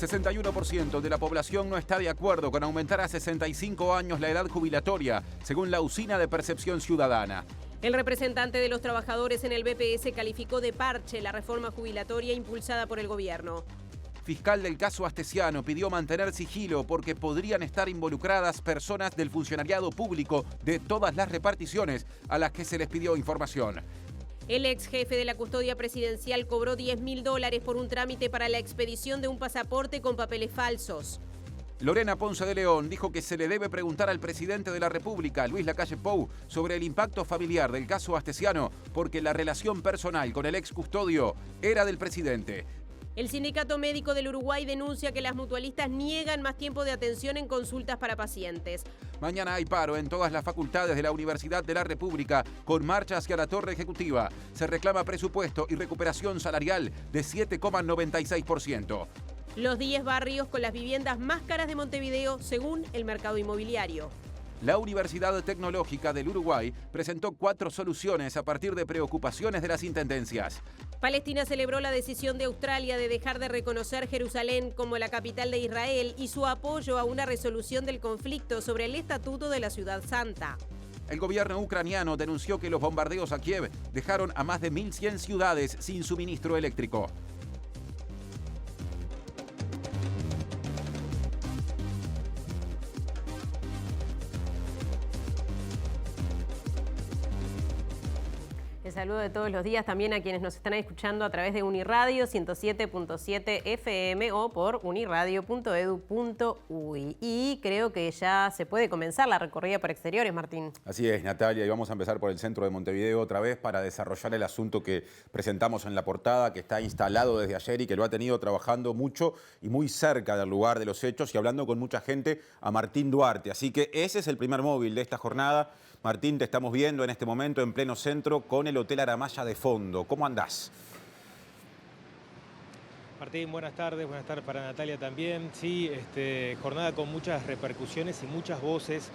61% de la población no está de acuerdo con aumentar a 65 años la edad jubilatoria, según la Usina de Percepción Ciudadana. El representante de los trabajadores en el BPS calificó de parche la reforma jubilatoria impulsada por el gobierno. Fiscal del caso Astesiano pidió mantener sigilo porque podrían estar involucradas personas del funcionariado público de todas las reparticiones a las que se les pidió información. El ex jefe de la custodia presidencial cobró $10.000 por un trámite para la expedición de un pasaporte con papeles falsos. Lorena Ponce de León dijo que se le debe preguntar al presidente de la República, Luis Lacalle Pou, sobre el impacto familiar del caso Astesiano, porque la relación personal con el ex custodio era del presidente. El Sindicato Médico del Uruguay denuncia que las mutualistas niegan más tiempo de atención en consultas para pacientes. Mañana hay paro en todas las facultades de la Universidad de la República, con marcha hacia la Torre Ejecutiva. Se reclama presupuesto y recuperación salarial de 7,96%. Los 10 barrios con las viviendas más caras de Montevideo, según el mercado inmobiliario. La Universidad Tecnológica del Uruguay presentó 4 soluciones a partir de preocupaciones de las intendencias. Palestina celebró la decisión de Australia de dejar de reconocer Jerusalén como la capital de Israel y su apoyo a una resolución del conflicto sobre el Estatuto de la Ciudad Santa. El gobierno ucraniano denunció que los bombardeos a Kiev dejaron a más de 1.100 ciudades sin suministro eléctrico. El saludo de todos los días también a quienes nos están escuchando a través de Uniradio 107.7 FM o por uniradio.edu.uy. Y creo que ya se puede comenzar la recorrida por exteriores, Martín. Así es, Natalia, y vamos a empezar por el centro de Montevideo otra vez para desarrollar el asunto que presentamos en la portada, que está instalado desde ayer y que lo ha tenido trabajando mucho y muy cerca del lugar de los hechos y hablando con mucha gente, a Martín Duarte. Así que ese es el primer móvil de esta jornada. Martín, te estamos viendo en este momento en pleno centro con el Hotel Aramaya de fondo. ¿Cómo andás? Martín, buenas tardes para Natalia también. Sí, jornada con muchas repercusiones y muchas voces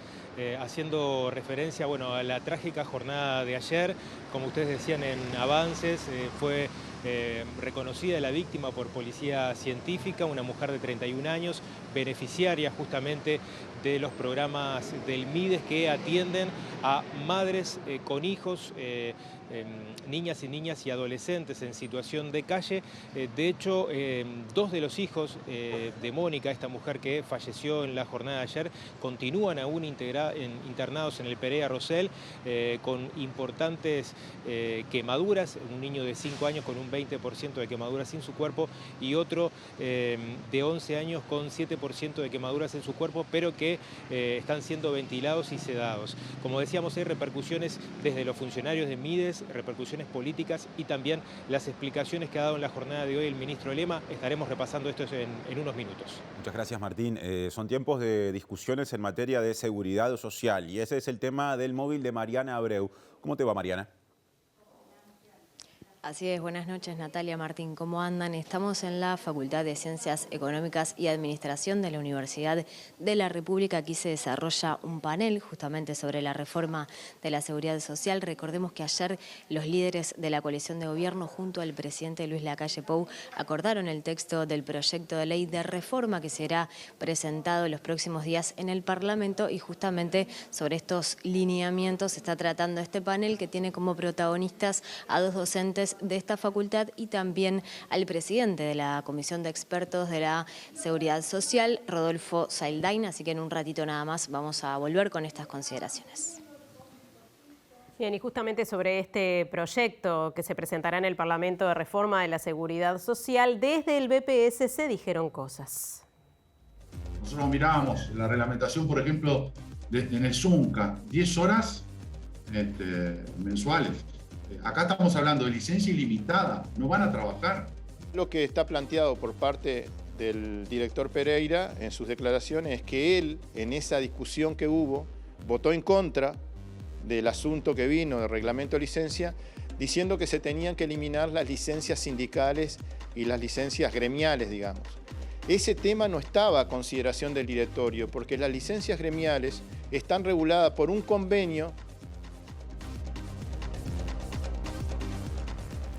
haciendo referencia, bueno, a la trágica jornada de ayer. Como ustedes decían en avances, fue reconocida la víctima por policía científica, una mujer de 31 años, beneficiaria justamente de los programas del MIDES que atienden a madres con hijos, niñas y adolescentes en situación de calle. De hecho, 2 de los hijos de Mónica, esta mujer que falleció en la jornada de ayer, continúan aún internados en el Perea Rosell con importantes quemaduras. Un niño de 5 años con un 20% de quemaduras en su cuerpo y otro de 11 años con 7% de quemaduras en su cuerpo, pero que están siendo ventilados y sedados. Como decíamos, hay repercusiones desde los funcionarios de MIDES, repercusiones políticas y también las explicaciones que ha dado en la jornada de hoy el ministro Lema. Estaremos repasando esto en unos minutos. Muchas gracias, Martín. Son tiempos de discusiones en materia de seguridad social y ese es el tema del móvil de Mariana Abreu. ¿Cómo te va, Mariana? Así es, buenas noches Natalia, Martín, ¿cómo andan? Estamos en la Facultad de Ciencias Económicas y Administración de la Universidad de la República. Aquí se desarrolla un panel justamente sobre la reforma de la seguridad social. Recordemos que ayer los líderes de la coalición de gobierno junto al presidente Luis Lacalle Pou acordaron el texto del proyecto de ley de reforma que será presentado los próximos días en el Parlamento y justamente sobre estos lineamientos se está tratando este panel que tiene como protagonistas a 2 docentes de esta facultad y también al presidente de la Comisión de Expertos de la Seguridad Social, Rodolfo Saldain, así que en un ratito nada más vamos a volver con estas consideraciones. Bien, y justamente sobre este proyecto que se presentará en el Parlamento de Reforma de la Seguridad Social, desde el BPS se dijeron cosas. Nosotros mirábamos la reglamentación, por ejemplo, en el ZUNCA, 10 horas mensuales. Acá estamos hablando de licencia ilimitada, no van a trabajar. Lo que está planteado por parte del director Pereira en sus declaraciones es que él, en esa discusión que hubo, votó en contra del asunto que vino del reglamento de licencia, diciendo que se tenían que eliminar las licencias sindicales y las licencias gremiales, digamos. Ese tema no estaba a consideración del directorio, porque las licencias gremiales están reguladas por un convenio.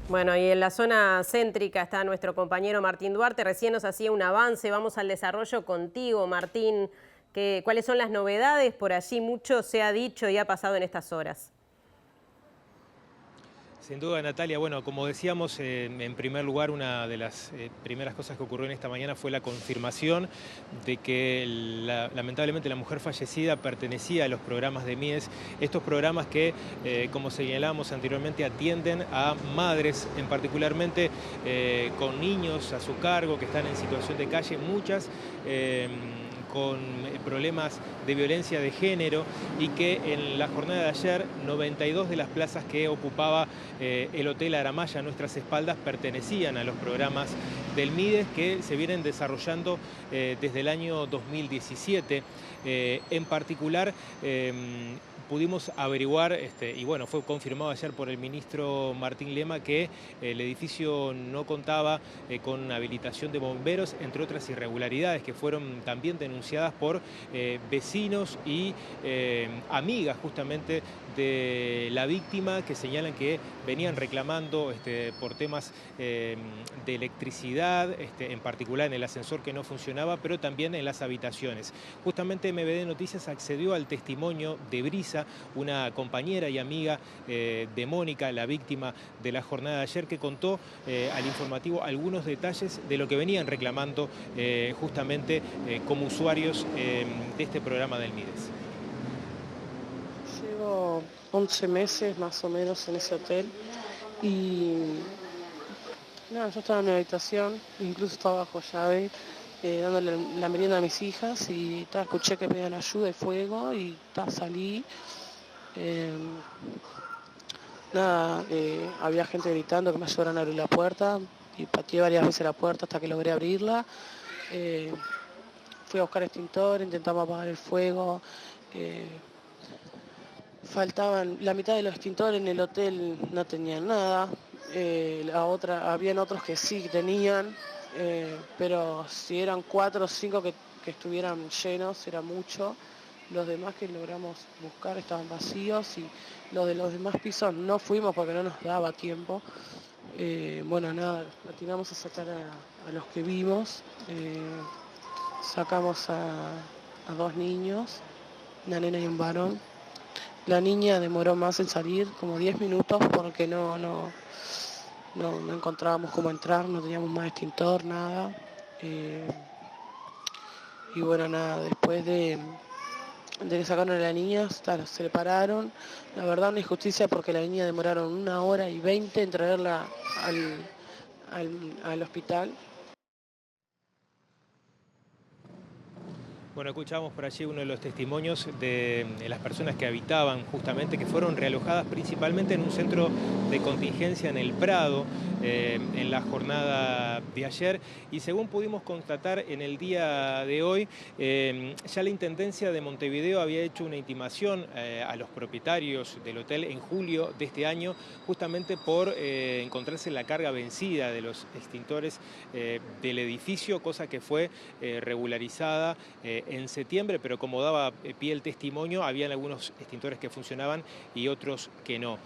Bueno, y en la zona céntrica está nuestro compañero Martín Duarte. Recién nos hacía un avance. Vamos al desarrollo contigo, Martín. ¿Cuáles son las novedades? Por allí mucho se ha dicho y ha pasado en estas horas. Sin duda, Natalia, bueno, como decíamos, en primer lugar, una de las primeras cosas que ocurrió en esta mañana fue la confirmación de que lamentablemente la mujer fallecida pertenecía a los programas de MIDES, estos programas que, como señalábamos anteriormente, atienden a madres, en particularmente con niños a su cargo, que están en situación de calle, muchas con problemas de violencia de género, y que en la jornada de ayer 92 de las plazas que ocupaba el Hotel Aramaya a nuestras espaldas pertenecían a los programas del MIDES que se vienen desarrollando desde el año 2017. En particular, pudimos averiguar, y bueno, fue confirmado ayer por el ministro Martín Lema, que el edificio no contaba con habilitación de bomberos, entre otras irregularidades que fueron también denunciadas por vecinos y amigas justamente de la víctima, que señalan que venían reclamando por temas de electricidad, en particular en el ascensor que no funcionaba, pero también en las habitaciones. Justamente MBD Noticias accedió al testimonio de Brisa, una compañera y amiga de Mónica, la víctima de la jornada de ayer, que contó al informativo algunos detalles de lo que venían reclamando justamente como usuarios de este programa del MIDES. Llevo 11 meses más o menos en ese hotel y nada, yo estaba en mi habitación, incluso estaba bajo llave, dándole la merienda a mis hijas, y escuché que pedían ayuda y fuego y salí. Había gente gritando que me ayudaran a abrir la puerta y pateé varias veces la puerta hasta que logré abrirla. Fui a buscar extintor, intentamos apagar el fuego. Faltaban la mitad de los extintores en el hotel, no tenían nada. Habían otros que sí tenían, pero si eran 4 o 5 que estuvieran llenos era mucho. Los demás que logramos buscar estaban vacíos, y los de los demás pisos no fuimos porque no nos daba tiempo. Bueno, nada, atinamos a sacar a los que vimos. Sacamos a 2 niños, una nena y un varón. La niña demoró más en salir, como 10 minutos, porque no encontrábamos cómo entrar, no teníamos más extintor, nada. Y bueno, nada, después de que sacaron a la niña, se le pararon. La verdad, una injusticia, porque la niña demoraron 1 hora y 20 en traerla al hospital. Bueno, escuchamos por allí uno de los testimonios de las personas que habitaban justamente, que fueron realojadas principalmente en un centro de contingencia en el Prado, en la jornada de ayer. Y según pudimos constatar en el día de hoy, ya la Intendencia de Montevideo había hecho una intimación a los propietarios del hotel en julio de este año, justamente por encontrarse la carga vencida de los extintores del edificio, cosa que fue regularizada en septiembre, pero como daba pie el testimonio, habían algunos extintores que funcionaban y otros que no.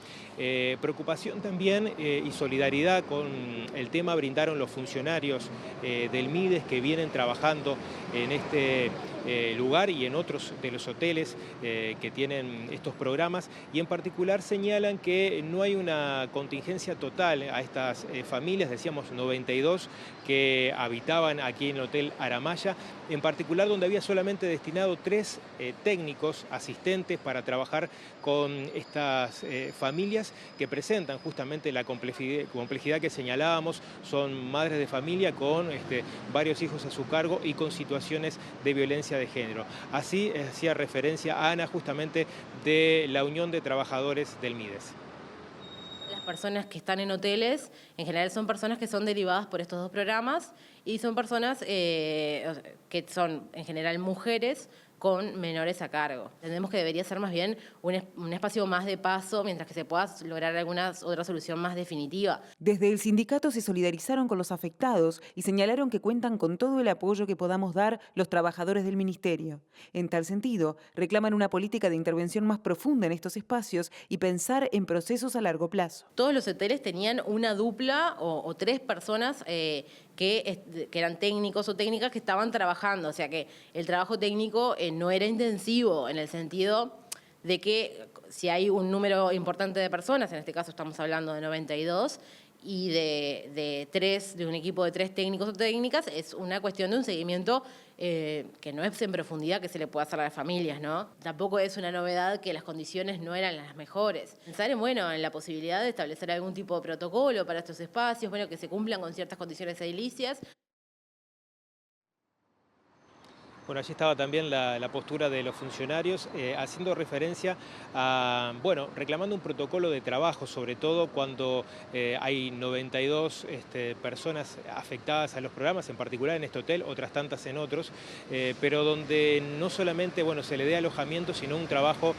Preocupación también y solidaridad con el tema brindaron los funcionarios del MIDES, que vienen trabajando en este lugar y en otros de los hoteles que tienen estos programas, y en particular señalan que no hay una contingencia total a estas familias, decíamos 92 que habitaban aquí en el Hotel Aramaya, en particular donde había solamente destinado 3 técnicos asistentes para trabajar con estas familias que presentan justamente la complejidad que señalábamos. Son madres de familia con varios hijos a su cargo y con situaciones de violencia de género. Así hacía referencia Ana justamente de la Unión de Trabajadores del MIDES. Las personas que están en hoteles, en general son personas que son derivadas por estos 2 programas, y son personas que son en general mujeres con menores a cargo. Entendemos que debería ser más bien un espacio más de paso mientras que se pueda lograr alguna otra solución más definitiva. Desde el sindicato se solidarizaron con los afectados y señalaron que cuentan con todo el apoyo que podamos dar los trabajadores del Ministerio. En tal sentido, reclaman una política de intervención más profunda en estos espacios y pensar en procesos a largo plazo. Todos los hoteles tenían una dupla o 3 personas que eran técnicos o técnicas que estaban trabajando, o sea que el trabajo técnico no era intensivo en el sentido de que si hay un número importante de personas, en este caso estamos hablando de 92, y de un equipo de 3 técnicos o técnicas, es una cuestión de un seguimiento que no es en profundidad que se le pueda hacer a las familias, ¿no? Tampoco es una novedad que las condiciones no eran las mejores. Pensar en la posibilidad de establecer algún tipo de protocolo para estos espacios, que se cumplan con ciertas condiciones edilicias. Bueno, allí estaba también la postura de los funcionarios haciendo referencia a, reclamando un protocolo de trabajo, sobre todo cuando hay 92 personas afectadas a los programas, en particular en este hotel, otras tantas en otros, pero donde no solamente se le dé alojamiento, sino un trabajo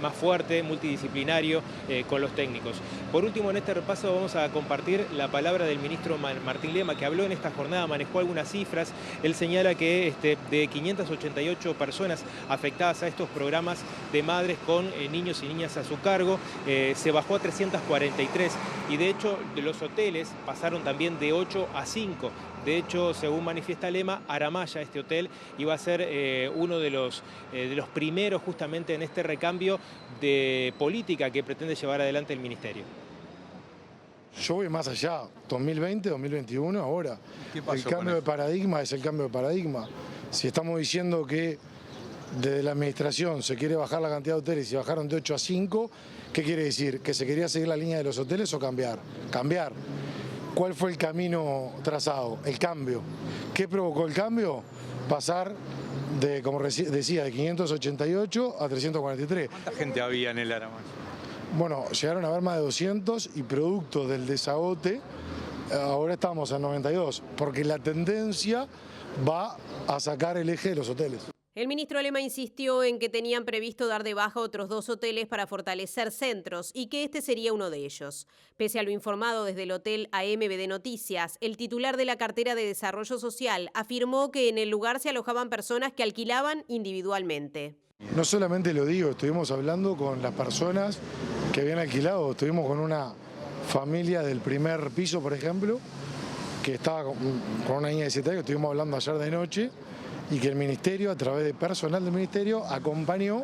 más fuerte, multidisciplinario con los técnicos. Por último, en este repaso vamos a compartir la palabra del ministro Martín Lema, que habló en esta jornada, manejó algunas cifras. Él señala que de 588 personas afectadas a estos programas de madres con niños y niñas a su cargo, se bajó a 343 y de hecho los hoteles pasaron también de 8 a 5. De hecho, según manifiesta Lema, Aramaya, este hotel, iba a ser uno de los primeros justamente en este recambio de política que pretende llevar adelante el Ministerio. Yo voy más allá, 2020, 2021, ahora. ¿Qué pasó el cambio de paradigma es el cambio de paradigma. Si estamos diciendo que desde la administración se quiere bajar la cantidad de hoteles y bajaron de 8 a 5, ¿qué quiere decir? ¿Que se quería seguir la línea de los hoteles o cambiar? Cambiar. ¿Cuál fue el camino trazado? El cambio. ¿Qué provocó el cambio? Pasar de, como decía, de 588 a 343. ¿Cuánta gente había en el Aramaya? Bueno, llegaron a haber más de 200 y producto del desagote, ahora estamos a 92, porque la tendencia va a sacar el eje de los hoteles. El ministro Lema insistió en que tenían previsto dar de baja otros 2 hoteles para fortalecer centros y que este sería uno de ellos. Pese a lo informado desde el hotel AMBD Noticias, el titular de la cartera de Desarrollo Social afirmó que en el lugar se alojaban personas que alquilaban individualmente. No solamente lo digo, estuvimos hablando con las personas que habían alquilado, estuvimos con una familia del primer piso, por ejemplo, que estaba con una niña de 7 años, estuvimos hablando ayer de noche, y que el Ministerio, a través de personal del Ministerio, acompañó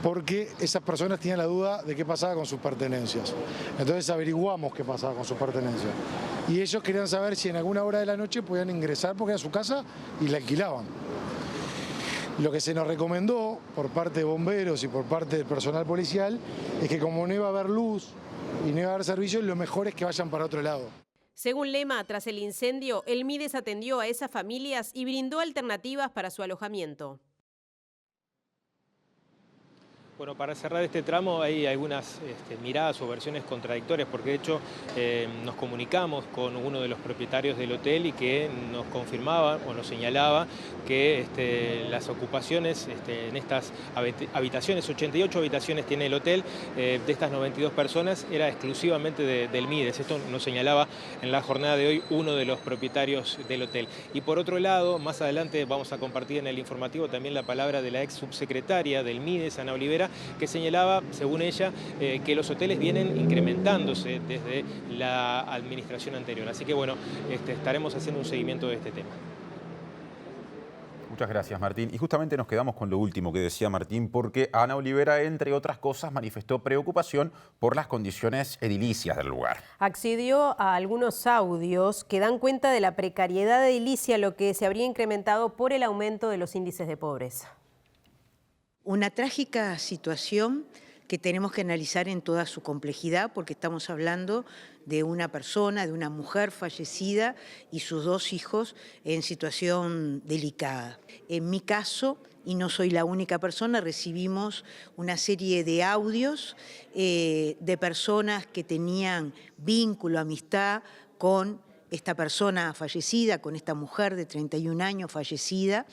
porque esas personas tenían la duda de qué pasaba con sus pertenencias. Entonces averiguamos qué pasaba con sus pertenencias. Y ellos querían saber si en alguna hora de la noche podían ingresar porque era su casa y la alquilaban. Lo que se nos recomendó por parte de bomberos y por parte del personal policial es que como no iba a haber luz y no iba a haber servicios, lo mejor es que vayan para otro lado. Según Lema, tras el incendio, el MIDES atendió a esas familias y brindó alternativas para su alojamiento. Bueno, para cerrar este tramo hay algunas miradas o versiones contradictorias, porque de hecho nos comunicamos con uno de los propietarios del hotel y que nos confirmaba o nos señalaba que las ocupaciones en estas habitaciones, 88 habitaciones tiene el hotel, de estas 92 personas, era exclusivamente del MIDES. Esto nos señalaba en la jornada de hoy uno de los propietarios del hotel. Y por otro lado, más adelante vamos a compartir en el informativo también la palabra de la ex subsecretaria del MIDES, Ana Olivera, que señalaba, según ella, que los hoteles vienen incrementándose desde la administración anterior. Así que bueno, estaremos haciendo un seguimiento de este tema. Muchas gracias, Martín. Y justamente nos quedamos con lo último que decía Martín, porque Ana Olivera, entre otras cosas, manifestó preocupación por las condiciones edilicias del lugar. Accedió a algunos audios que dan cuenta de la precariedad edilicia, lo que se habría incrementado por el aumento de los índices de pobreza. Una trágica situación que tenemos que analizar en toda su complejidad, porque estamos hablando de una persona, de una mujer fallecida y sus 2 hijos en situación delicada. En mi caso, y no soy la única persona, recibimos una serie de audios de personas que tenían vínculo, amistad con esta persona fallecida, con esta mujer de 31 años fallecida,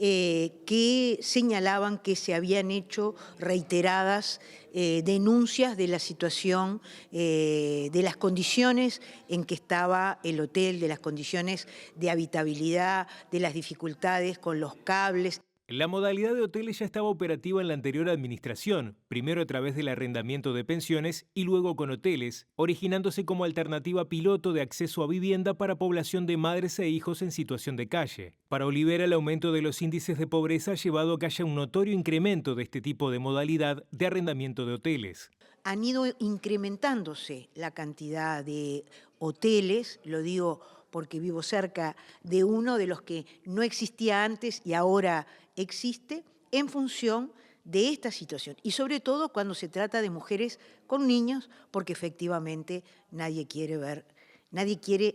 que señalaban que se habían hecho reiteradas denuncias de la situación, de las condiciones en que estaba el hotel, de las condiciones de habitabilidad, de las dificultades con los cables. La modalidad de hoteles ya estaba operativa en la anterior administración, primero a través del arrendamiento de pensiones y luego con hoteles, originándose como alternativa piloto de acceso a vivienda para población de madres e hijos en situación de calle. Para Olivera, el aumento de los índices de pobreza ha llevado a que haya un notorio incremento de este tipo de modalidad de arrendamiento de hoteles. Han ido incrementándose la cantidad de hoteles, lo digo porque vivo cerca de uno de los que no existía antes y ahora existe, en función de esta situación. Y sobre todo cuando se trata de mujeres con niños, porque efectivamente nadie quiere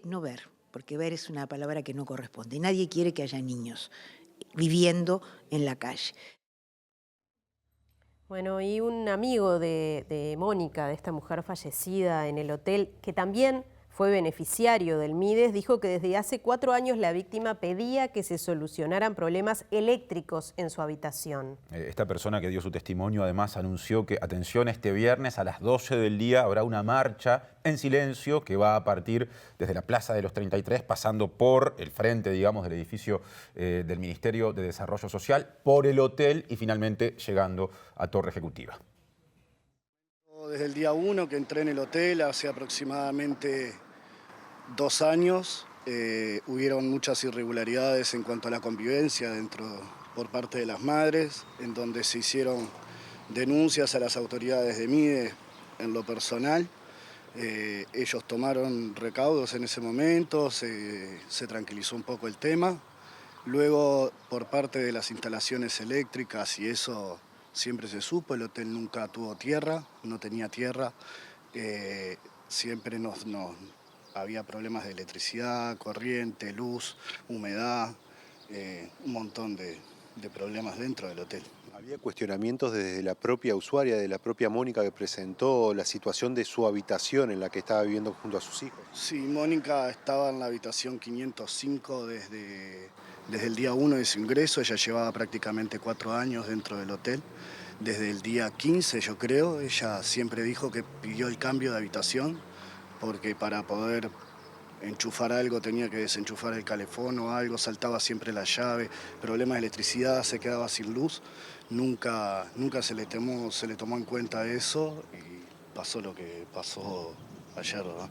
no ver, porque ver es una palabra que no corresponde. Nadie quiere que haya niños viviendo en la calle. Bueno, y un amigo de Mónica, de esta mujer fallecida en el hotel, que también fue beneficiario del MIDES, dijo que desde hace 4 años la víctima pedía que se solucionaran problemas eléctricos en su habitación. Esta persona que dio su testimonio además anunció que, atención, este viernes a las 12 del día habrá una marcha en silencio que va a partir desde la Plaza de los 33, pasando por el frente, digamos, del edificio del Ministerio de Desarrollo Social, por el hotel y finalmente llegando a Torre Ejecutiva. Desde el día 1 que entré en el hotel, hace aproximadamente 2 años, hubieron muchas irregularidades en cuanto a la convivencia por parte de las madres, en donde se hicieron denuncias a las autoridades de MIDES en lo personal. Ellos tomaron recaudos en ese momento, se tranquilizó un poco el tema. Luego, por parte de las instalaciones eléctricas, y eso siempre se supo, el hotel nunca tuvo tierra, no tenía tierra, siempre había problemas de electricidad, corriente, luz, humedad, un montón de problemas dentro del hotel. ¿Había cuestionamientos desde la propia usuaria, de la propia Mónica, que presentó la situación de su habitación en la que estaba viviendo junto a sus hijos? Sí, Mónica estaba en la habitación 505 desde el día 1 de su ingreso. Ella llevaba prácticamente 4 años dentro del hotel. Desde el día 15, yo creo, ella siempre dijo que pidió el cambio de habitación porque para poder enchufar algo tenía que desenchufar el calefón o algo, saltaba siempre la llave, problemas de electricidad, se quedaba sin luz. Nunca se le tomó en cuenta eso y pasó lo que pasó ayer, ¿verdad?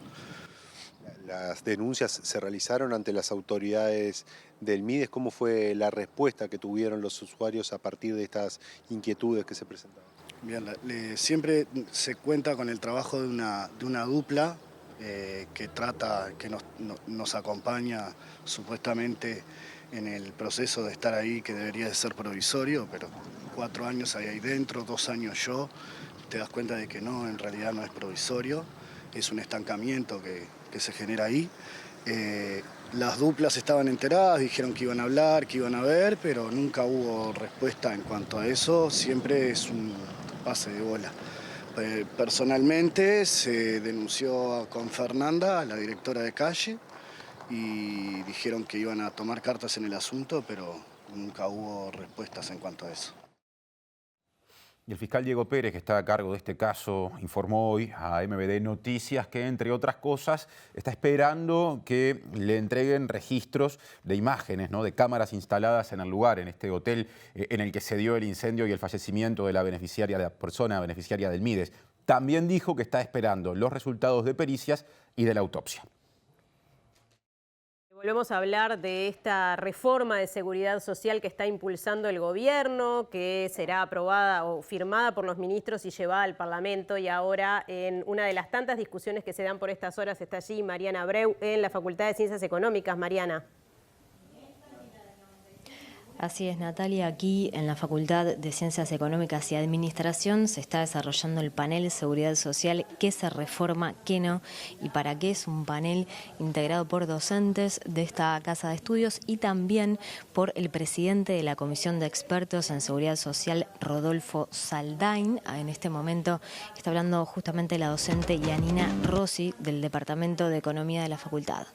Las denuncias se realizaron ante las autoridades del MIDES. ¿Cómo fue la respuesta que tuvieron los usuarios a partir de estas inquietudes que se presentaban? Bien, siempre se cuenta con el trabajo de una dupla que nos acompaña supuestamente en el proceso de estar ahí, que debería de ser provisorio, pero 4 años ahí dentro, 2 años yo, te das cuenta de que no, en realidad no es provisorio, es un estancamiento que se genera ahí. Las duplas estaban enteradas, dijeron que iban a hablar, que iban a ver, pero nunca hubo respuesta en cuanto a eso, siempre es un pase de bola. Personalmente se denunció con Fernanda, la directora de calle, y dijeron que iban a tomar cartas en el asunto, pero nunca hubo respuestas en cuanto a eso. Y el fiscal Diego Pérez, que está a cargo de este caso, informó hoy a MBD Noticias que, entre otras cosas, está esperando que le entreguen registros de imágenes, ¿no?, de cámaras instaladas en el lugar, en este hotel en el que se dio el incendio y el fallecimiento de la persona beneficiaria del MIDES. También dijo que está esperando los resultados de pericias y de la autopsia. Volvemos a hablar de esta reforma de seguridad social que está impulsando el gobierno, que será aprobada o firmada por los ministros y llevada al Parlamento. Y ahora, en una de las tantas discusiones que se dan por estas horas, está allí Mariana Abreu en la Facultad de Ciencias Económicas. Mariana. Así es, Natalia. Aquí en la Facultad de Ciencias Económicas y Administración se está desarrollando el panel Seguridad Social, qué se reforma, qué no y para qué. Es un panel integrado por docentes de esta casa de estudios y también por el presidente de la Comisión de Expertos en Seguridad Social, Rodolfo Saldain. En este momento está hablando justamente la docente Yanina Rossi del Departamento de Economía de la Facultad.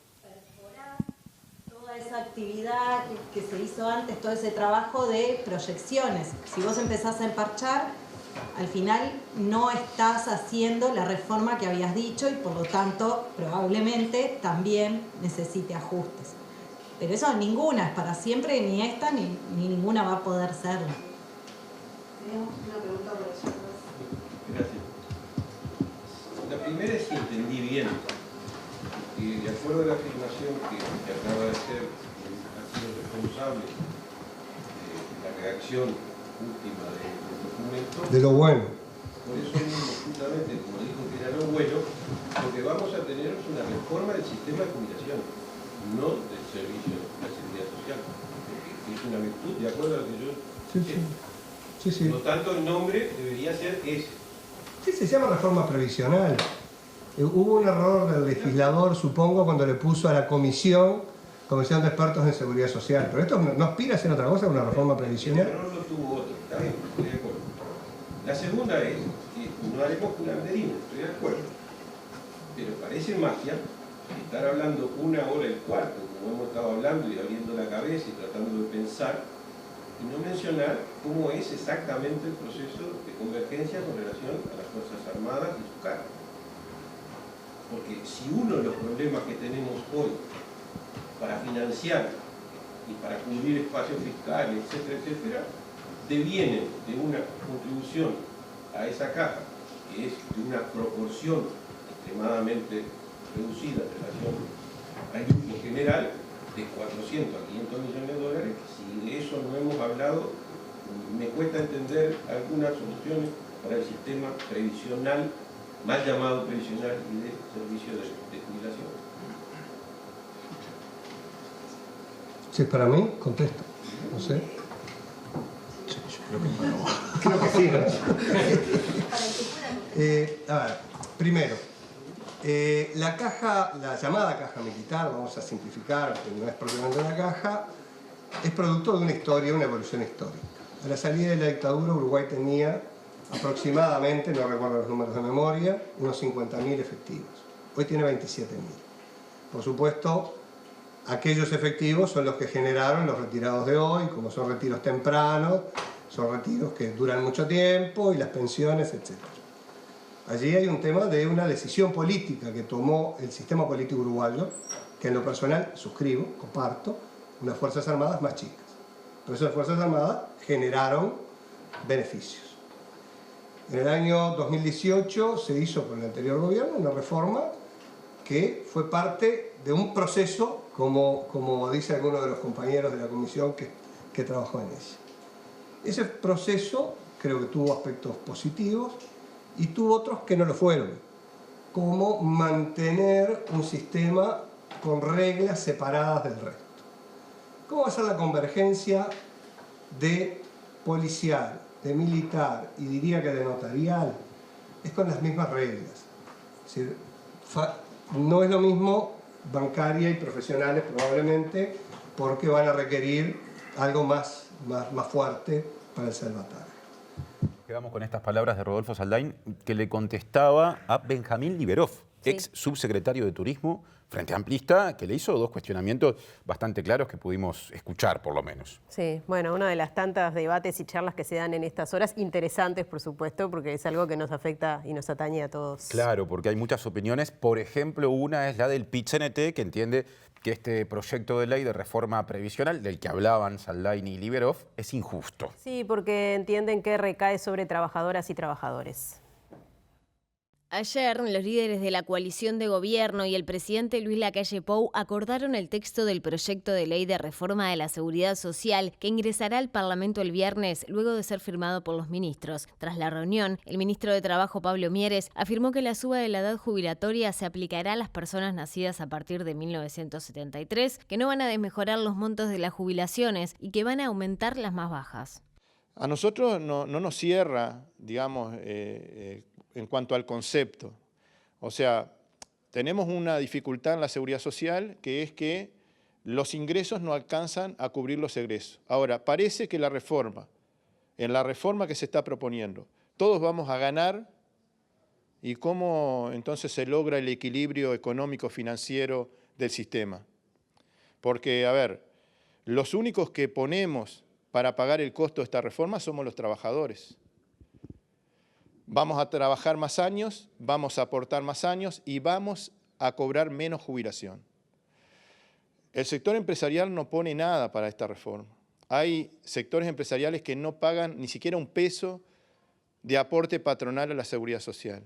Toda esa esa actividad que se hizo antes, todo ese trabajo de proyecciones. Si vos empezás a emparchar, al final no estás haciendo la reforma que habías dicho y por lo tanto probablemente también necesite ajustes. Pero eso ninguna es para siempre, ni esta ni ninguna va a poder serlo. Una pregunta por eso. Gracias. La primera es si entendí bien. Y de acuerdo a la afirmación que acaba de hacer, ha sido responsable de la redacción última del documento. De lo bueno. Por eso mismo, justamente, como dijo que era lo bueno, lo que vamos a tener es una reforma del sistema de jubilación, no del servicio de la seguridad social. Que es una virtud, de acuerdo a lo que yo sé. Sí. Por lo tanto, el nombre debería ser ese. Sí, se llama reforma previsional. Hubo un error del legislador, supongo, cuando le puso a la Comisión de Expertos en Seguridad Social. Pero esto no aspira a ser otra cosa que una reforma previsional. El error lo tuvo otro, está bien, estoy de acuerdo. La segunda es que no haremos curanderismo, estoy de acuerdo. Pero parece magia estar hablando 1 hora y cuarto, como hemos estado hablando y abriendo la cabeza y tratando de pensar, y no mencionar cómo es exactamente el proceso de convergencia con relación a las Fuerzas Armadas y su cargo. Porque si uno de los problemas que tenemos hoy para financiar y para cubrir espacios fiscales, etcétera, etcétera, devienen de una contribución a esa caja, que es de una proporción extremadamente reducida en relación al grupo general, de 400 a 500 millones de dólares, si de eso no hemos hablado, me cuesta entender algunas soluciones para el sistema previsional, mal llamado previsional y de servicio de jubilación. Si es para mí, contesto. No sé. Creo que sí, ¿no? A ver, primero, la llamada caja militar, vamos a simplificar, porque no es propiamente una caja, es producto de una historia, una evolución histórica. A la salida de la dictadura, Uruguay tenía aproximadamente, no recuerdo los números de memoria, unos 50.000 efectivos. Hoy tiene 27.000. Por supuesto, aquellos efectivos son los que generaron los retirados de hoy, como son retiros tempranos, son retiros que duran mucho tiempo y las pensiones, etc. Allí hay un tema de una decisión política que tomó el sistema político uruguayo, que en lo personal suscribo, comparto, unas Fuerzas Armadas más chicas. Pero esas Fuerzas Armadas generaron beneficios. En el año 2018 se hizo por el anterior gobierno una reforma que fue parte de un proceso, como dice alguno de los compañeros de la comisión que trabajó en ella. Ese proceso creo que tuvo aspectos positivos y tuvo otros que no lo fueron, como mantener un sistema con reglas separadas del resto. ¿Cómo va a ser la convergencia de policial, de militar y diría que de notarial? Es con las mismas reglas. Es decir, no es lo mismo bancaria y profesionales probablemente, porque van a requerir algo más fuerte para el salvataje. Quedamos con estas palabras de Rodolfo Saldain, que le contestaba a Benjamín Liberov, ex subsecretario de Turismo, Frente Amplista, que le hizo 2 cuestionamientos bastante claros que pudimos escuchar, por lo menos. Sí, bueno, una de las tantas debates y charlas que se dan en estas horas, interesantes, por supuesto, porque es algo que nos afecta y nos atañe a todos. Claro, porque hay muchas opiniones. Por ejemplo, una es la del PIT-CNT, que entiende que este proyecto de ley de reforma previsional, del que hablaban Saldain y Liberov, es injusto. Sí, porque entienden que recae sobre trabajadoras y trabajadores. Ayer, los líderes de la coalición de gobierno y el presidente Luis Lacalle Pou acordaron el texto del proyecto de ley de reforma de la seguridad social que ingresará al Parlamento el viernes luego de ser firmado por los ministros. Tras la reunión, el ministro de Trabajo, Pablo Mieres, afirmó que la suba de la edad jubilatoria se aplicará a las personas nacidas a partir de 1973, que no van a desmejorar los montos de las jubilaciones y que van a aumentar las más bajas. A nosotros no nos cierra, digamos, en cuanto al concepto. O sea, tenemos una dificultad en la seguridad social, que es que los ingresos no alcanzan a cubrir los egresos. Ahora, parece que en la reforma que se está proponiendo, todos vamos a ganar, y cómo entonces se logra el equilibrio económico-financiero del sistema. Porque, a ver, los únicos que ponemos para pagar el costo de esta reforma somos los trabajadores. Vamos a trabajar más años, vamos a aportar más años y vamos a cobrar menos jubilación. El sector empresarial no pone nada para esta reforma. Hay sectores empresariales que no pagan ni siquiera un peso de aporte patronal a la seguridad social.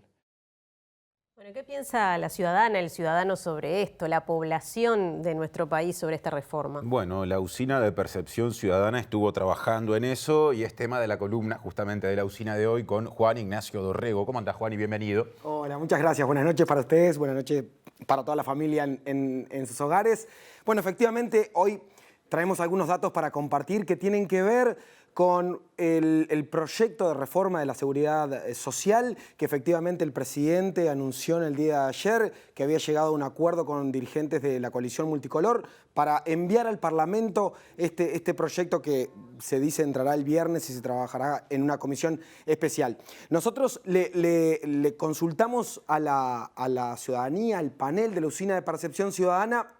Bueno, ¿qué piensa la ciudadana, el ciudadano sobre esto, la población de nuestro país sobre esta reforma? Bueno, la usina de Percepción Ciudadana estuvo trabajando en eso y es tema de la columna justamente de la usina de hoy con Juan Ignacio Dorrego. ¿Cómo andás, Juan? Y bienvenido. Hola, muchas gracias. Buenas noches para ustedes, buenas noches para toda la familia en sus hogares. Bueno, efectivamente, hoy traemos algunos datos para compartir que tienen que ver con el proyecto de reforma de la seguridad social que efectivamente el presidente anunció en el día de ayer que había llegado a un acuerdo con dirigentes de la coalición multicolor para enviar al Parlamento este proyecto que se dice entrará el viernes y se trabajará en una comisión especial. Nosotros le consultamos a la ciudadanía, al panel de la usina de Percepción Ciudadana,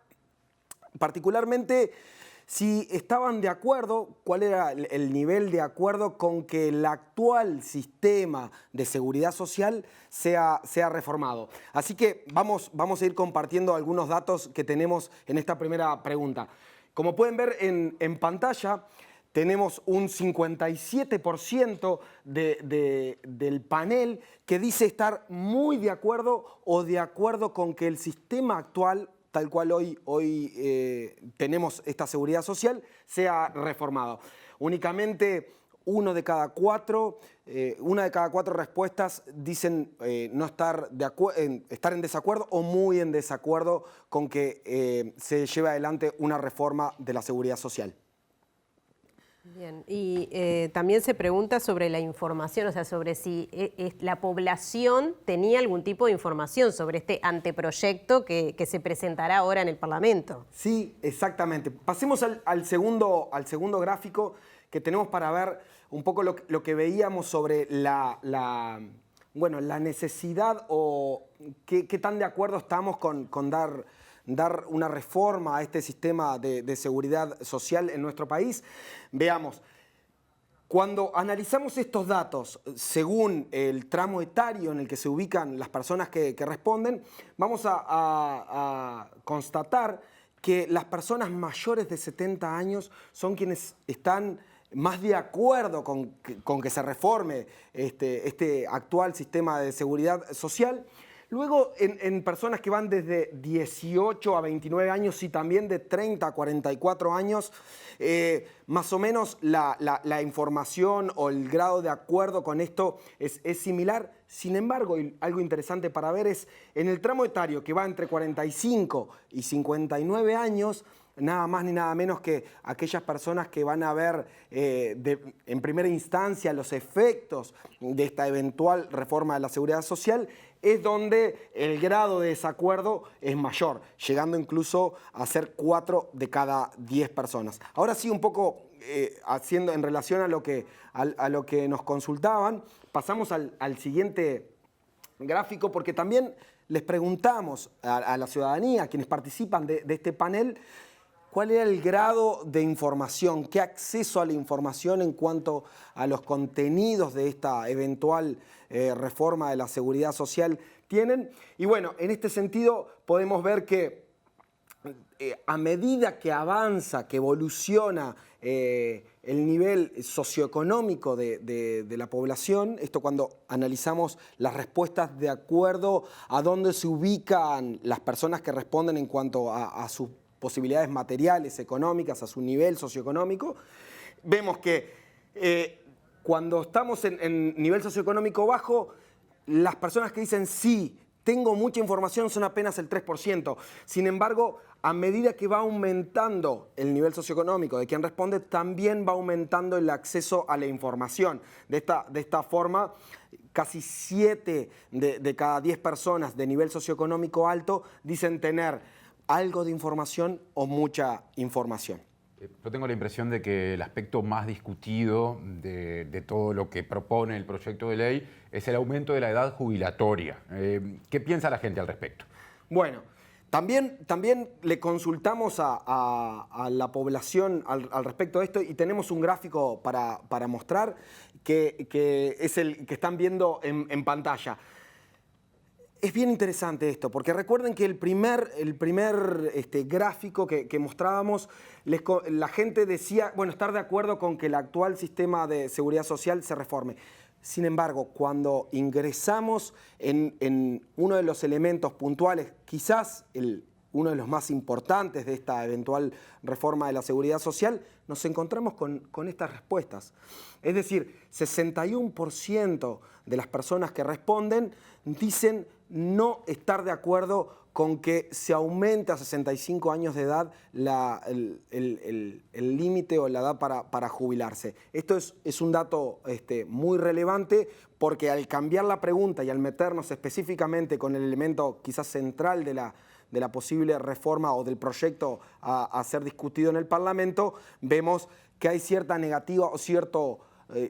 particularmente si estaban de acuerdo, cuál era el nivel de acuerdo con que el actual sistema de seguridad social sea reformado. Así que vamos a ir compartiendo algunos datos que tenemos en esta primera pregunta. Como pueden ver en pantalla, tenemos un 57% del panel que dice estar muy de acuerdo o de acuerdo con que el sistema actual tal cual hoy tenemos esta seguridad social, sea reformado. Únicamente una de cada cuatro respuestas dicen no estar en desacuerdo o muy en desacuerdo con que se lleve adelante una reforma de la seguridad social. Bien, y también se pregunta sobre la información, o sea, sobre si la población tenía algún tipo de información sobre este anteproyecto que se presentará ahora en el Parlamento. Sí, exactamente. Pasemos al segundo gráfico que tenemos para ver un poco lo que veíamos sobre la necesidad o qué tan de acuerdo estamos con dar una reforma a este sistema de seguridad social en nuestro país. Veamos, cuando analizamos estos datos según el tramo etario en el que se ubican las personas que responden, vamos a constatar que las personas mayores de 70 años son quienes están más de acuerdo con que se reforme este actual sistema de seguridad social. Luego, en personas que van desde 18 a 29 años y también de 30 a 44 años, más o menos la información o el grado de acuerdo con esto es similar. Sin embargo, algo interesante para ver es en el tramo etario que va entre 45 y 59 años, nada más ni nada menos que aquellas personas que van a ver en primera instancia los efectos de esta eventual reforma de la seguridad social, es donde el grado de desacuerdo es mayor, llegando incluso a ser 4 de cada 10 personas. Ahora sí, un poco haciendo en relación a lo que nos consultaban, pasamos al siguiente gráfico, porque también les preguntamos a la ciudadanía, a quienes participan de este panel, ¿cuál era el grado de información, qué acceso a la información en cuanto a los contenidos de esta eventual reforma de la seguridad social tienen? Y bueno, en este sentido podemos ver que a medida que avanza, que evoluciona el nivel socioeconómico de la población, esto cuando analizamos las respuestas de acuerdo a dónde se ubican las personas que responden en cuanto a sus posibilidades materiales, económicas, a su nivel socioeconómico, vemos que cuando estamos en nivel socioeconómico bajo, las personas que dicen sí, tengo mucha información son apenas el 3%. Sin embargo, a medida que va aumentando el nivel socioeconómico de quien responde, también va aumentando el acceso a la información. De esta forma, casi 7 de cada 10 personas de nivel socioeconómico alto dicen tener algo de información o mucha información. Yo tengo la impresión de que el aspecto más discutido de todo lo que propone el proyecto de ley es el aumento de la edad jubilatoria. ¿Qué piensa la gente al respecto? Bueno, También le consultamos a la población al respecto de esto y tenemos un gráfico para mostrar que es el que están viendo en pantalla. Es bien interesante esto, porque recuerden que el primer gráfico que mostrábamos, la gente decía, bueno, estar de acuerdo con que el actual sistema de seguridad social se reforme. Sin embargo, cuando ingresamos en uno de los elementos puntuales, quizás uno de los más importantes de esta eventual reforma de la seguridad social, nos encontramos con estas respuestas. Es decir, 61% de las personas que responden dicen no estar de acuerdo con que se aumente a 65 años de edad el límite o la edad para jubilarse. Esto es un dato muy relevante porque al cambiar la pregunta y al meternos específicamente con el elemento quizás central de la posible reforma o del proyecto a ser discutido en el Parlamento, vemos que hay cierta negativa o cierto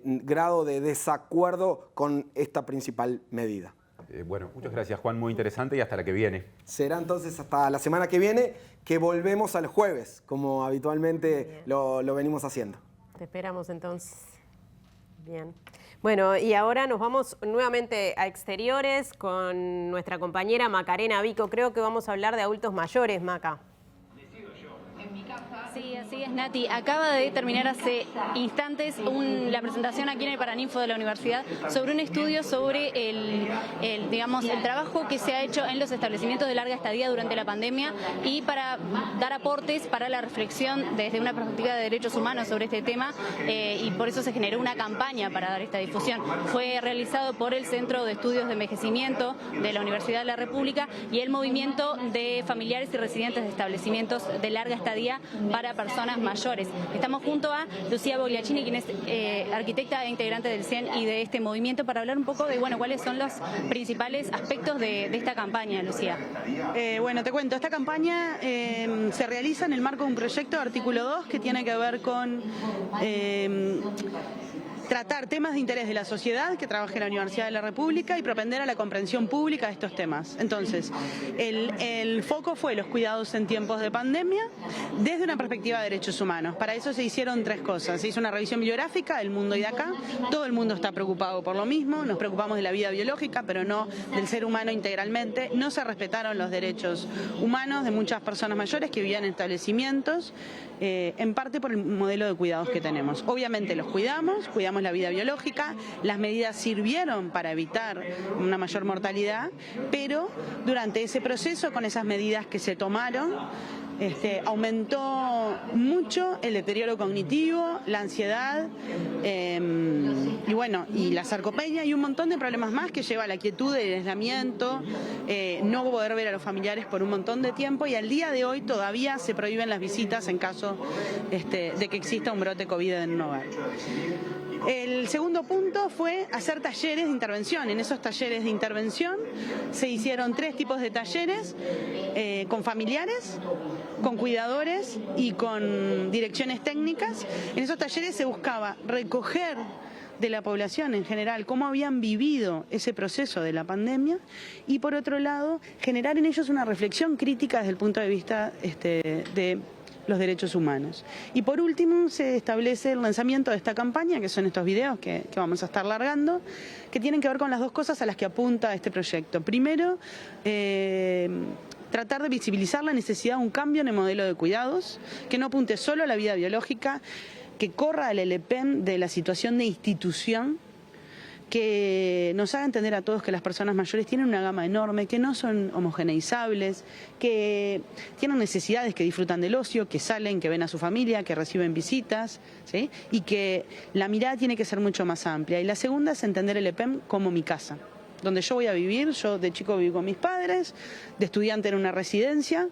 grado de desacuerdo con esta principal medida. Bueno, muchas gracias, Juan, muy interesante y hasta la que viene. Será entonces hasta la semana que viene, que volvemos al jueves, como habitualmente lo venimos haciendo. Te esperamos entonces. Bien. Bueno, y ahora nos vamos nuevamente a exteriores con nuestra compañera Macarena Vico. Creo que vamos a hablar de adultos mayores, Maca. Sí, así es, Nati. Acaba de terminar hace instantes la presentación aquí en el Paraninfo de la Universidad sobre un estudio sobre el trabajo que se ha hecho en los establecimientos de larga estadía durante la pandemia y para dar aportes para la reflexión desde una perspectiva de derechos humanos sobre este tema y por eso se generó una campaña para dar esta difusión. Fue realizado por el Centro de Estudios de Envejecimiento de la Universidad de la República y el Movimiento de Familiares y Residentes de Establecimientos de Larga Estadía para personas mayores. Estamos junto a Lucía Bogliacini, quien es arquitecta e integrante del CIEN y de este movimiento, para hablar un poco de cuáles son los principales aspectos de esta campaña, Lucía. Bueno, te cuento, esta campaña se realiza en el marco de un proyecto de Artículo 2 que tiene que ver con tratar temas de interés de la sociedad que trabaja en la Universidad de la República y propender a la comprensión pública de estos temas. Entonces, el foco fue los cuidados en tiempos de pandemia desde una perspectiva de derechos humanos. Para eso se hicieron tres cosas. Se hizo una revisión bibliográfica del mundo y de acá. Todo el mundo está preocupado por lo mismo. Nos preocupamos de la vida biológica, pero no del ser humano integralmente. No se respetaron los derechos humanos de muchas personas mayores que vivían en establecimientos, en parte por el modelo de cuidados que tenemos. Obviamente los cuidamos la vida biológica, las medidas sirvieron para evitar una mayor mortalidad, pero durante ese proceso, con esas medidas que se tomaron, aumentó mucho el deterioro cognitivo, la ansiedad y la sarcopenia y un montón de problemas más que lleva a la quietud, el aislamiento, no poder ver a los familiares por un montón de tiempo y al día de hoy todavía se prohíben las visitas en caso de que exista un brote COVID en un hogar. El segundo punto fue hacer talleres de intervención. En esos talleres de intervención se hicieron 3 tipos de talleres, con familiares, con cuidadores y con direcciones técnicas. En esos talleres se buscaba recoger de la población en general, cómo habían vivido ese proceso de la pandemia y por otro lado, generar en ellos una reflexión crítica desde el punto de vista de los derechos humanos. Y por último se establece el lanzamiento de esta campaña, que son estos videos que vamos a estar largando, que tienen que ver con las dos cosas a las que apunta este proyecto. Primero, tratar de visibilizar la necesidad de un cambio en el modelo de cuidados, que no apunte solo a la vida biológica, que corra el LPM de la situación de institución, que nos haga entender a todos que las personas mayores tienen una gama enorme, que no son homogeneizables, que tienen necesidades, que disfrutan del ocio, que salen, que ven a su familia, que reciben visitas, ¿sí? Y que la mirada tiene que ser mucho más amplia. Y la segunda es entender el EPEM como mi casa, donde yo voy a vivir. Yo de chico viví con mis padres, de estudiante en una residencia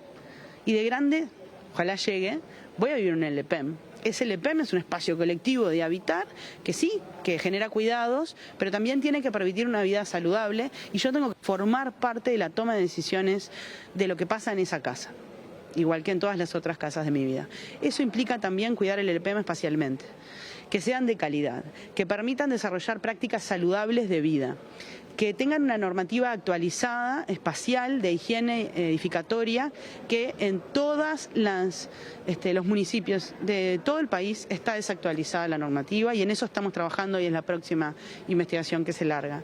y de grande, ojalá llegue, voy a vivir en el EPEM. Ese LPM es un espacio colectivo de habitar que sí, que genera cuidados, pero también tiene que permitir una vida saludable y yo tengo que formar parte de la toma de decisiones de lo que pasa en esa casa, igual que en todas las otras casas de mi vida. Eso implica también cuidar el LPM espacialmente, que sean de calidad, que permitan desarrollar prácticas saludables de vida. que tengan una normativa actualizada, espacial, de higiene edificatoria, que en todos los municipios de todo el país está desactualizada la normativa, y en eso estamos trabajando y es la próxima investigación que se larga.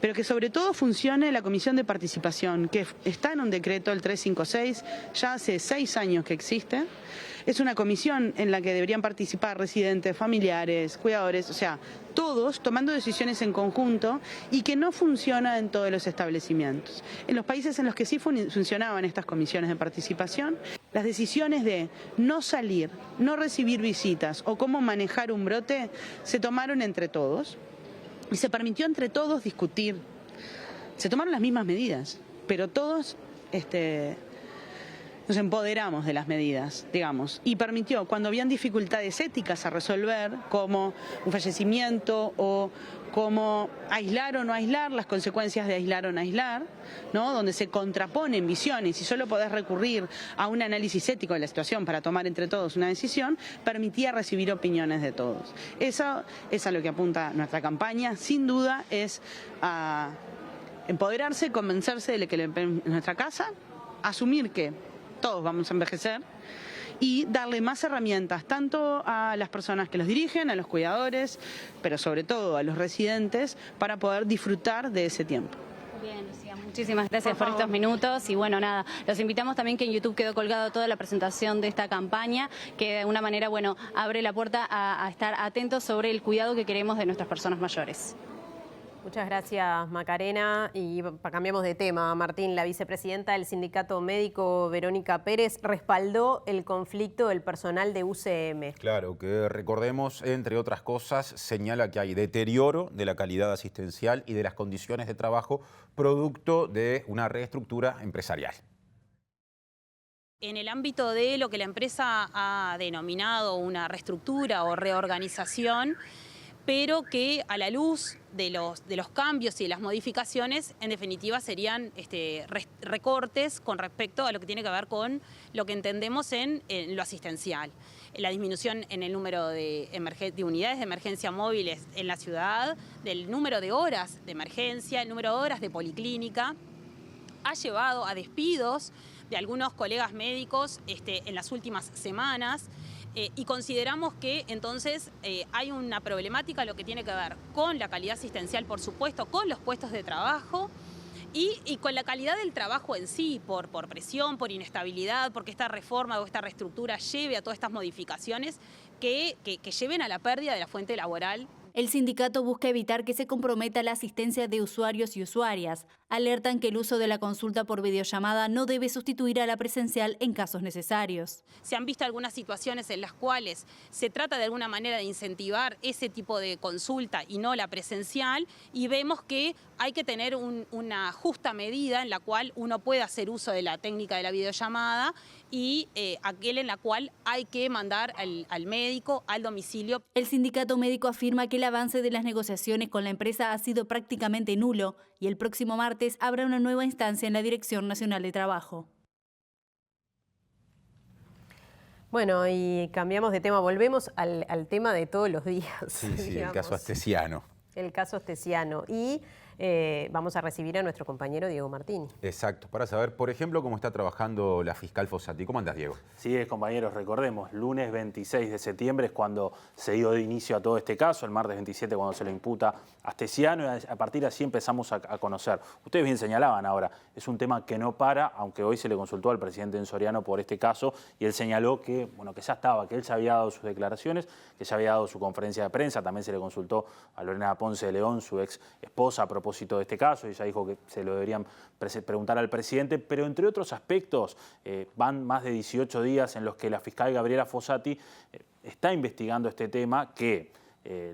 Pero que sobre todo funcione la Comisión de Participación, que está en un decreto, el 356, ya hace 6 años que existe. Es una comisión en la que deberían participar residentes, familiares, cuidadores, o sea, todos tomando decisiones en conjunto, y que no funciona en todos los establecimientos. En los países en los que sí funcionaban estas comisiones de participación, las decisiones de no salir, no recibir visitas o cómo manejar un brote se tomaron entre todos. Y se permitió entre todos discutir. Se tomaron las mismas medidas, pero todos nos empoderamos de las medidas, digamos, y permitió, cuando habían dificultades éticas a resolver, como un fallecimiento o como aislar o no aislar, las consecuencias de aislar o no aislar, ¿no? Donde se contraponen visiones y solo podés recurrir a un análisis ético de la situación para tomar entre todos una decisión, permitía recibir opiniones de todos. Eso es a lo que apunta nuestra campaña, sin duda es a empoderarse, convencerse de que en nuestra casa, asumir que todos vamos a envejecer y darle más herramientas tanto a las personas que los dirigen, a los cuidadores, pero sobre todo a los residentes, para poder disfrutar de ese tiempo. Bien, Lucía, muchísimas gracias por estos minutos y bueno, nada, los invitamos también, que en YouTube quedó colgado toda la presentación de esta campaña, que de alguna manera, bueno, abre la puerta a estar atentos sobre el cuidado que queremos de nuestras personas mayores. Muchas gracias, Macarena. Y cambiamos de tema. Martín, la vicepresidenta del Sindicato Médico, Verónica Pérez, respaldó el conflicto del personal de UCM. Claro, que recordemos, entre otras cosas, señala que hay deterioro de la calidad asistencial y de las condiciones de trabajo producto de una reestructura empresarial. En el ámbito de lo que la empresa ha denominado una reestructura o reorganización, pero que a la luz de los cambios y de las modificaciones, en definitiva serían recortes con respecto a lo que tiene que ver con lo que entendemos en lo asistencial. La disminución en el número de unidades de emergencia móviles en la ciudad, del número de horas de emergencia, el número de horas de policlínica, ha llevado a despidos de algunos colegas médicos en las últimas semanas. Y consideramos que entonces hay una problemática lo que tiene que ver con la calidad asistencial, por supuesto, con los puestos de trabajo y con la calidad del trabajo en sí, por presión, por inestabilidad, porque esta reforma o esta reestructura lleve a todas estas modificaciones que lleven a la pérdida de la fuente laboral. El sindicato busca evitar que se comprometa la asistencia de usuarios y usuarias. Alertan que el uso de la consulta por videollamada no debe sustituir a la presencial en casos necesarios. Se han visto algunas situaciones en las cuales se trata de alguna manera de incentivar ese tipo de consulta y no la presencial, y vemos que hay que tener una justa medida en la cual uno pueda hacer uso de la técnica de la videollamada y aquel en la cual hay que mandar al médico al domicilio. El sindicato médico afirma que el avance de las negociaciones con la empresa ha sido prácticamente nulo y el próximo martes habrá una nueva instancia en la Dirección Nacional de Trabajo. Bueno, y cambiamos de tema, volvemos al tema de todos los días. Sí, el caso Astesiano. El caso Astesiano. Y vamos a recibir a nuestro compañero Diego Martín. Exacto, para saber, por ejemplo, cómo está trabajando la fiscal Fossati. ¿Cómo andás, Diego? Sí, compañeros, recordemos, lunes 26 de septiembre es cuando se dio inicio a todo este caso, el martes 27 cuando se le imputa a Astesiano, y a partir de así empezamos a conocer. Ustedes bien señalaban ahora, es un tema que no para, aunque hoy se le consultó al presidente Soriano por este caso, y él señaló que, bueno, que ya estaba, que él ya había dado sus declaraciones, que ya había dado su conferencia de prensa. También se le consultó a Lorena Ponce de León, su ex esposa, a propósito de este caso, y ella dijo que se lo deberían preguntar al presidente, pero entre otros aspectos van más de 18 días en los que la fiscal Gabriela Fossati está investigando este tema, que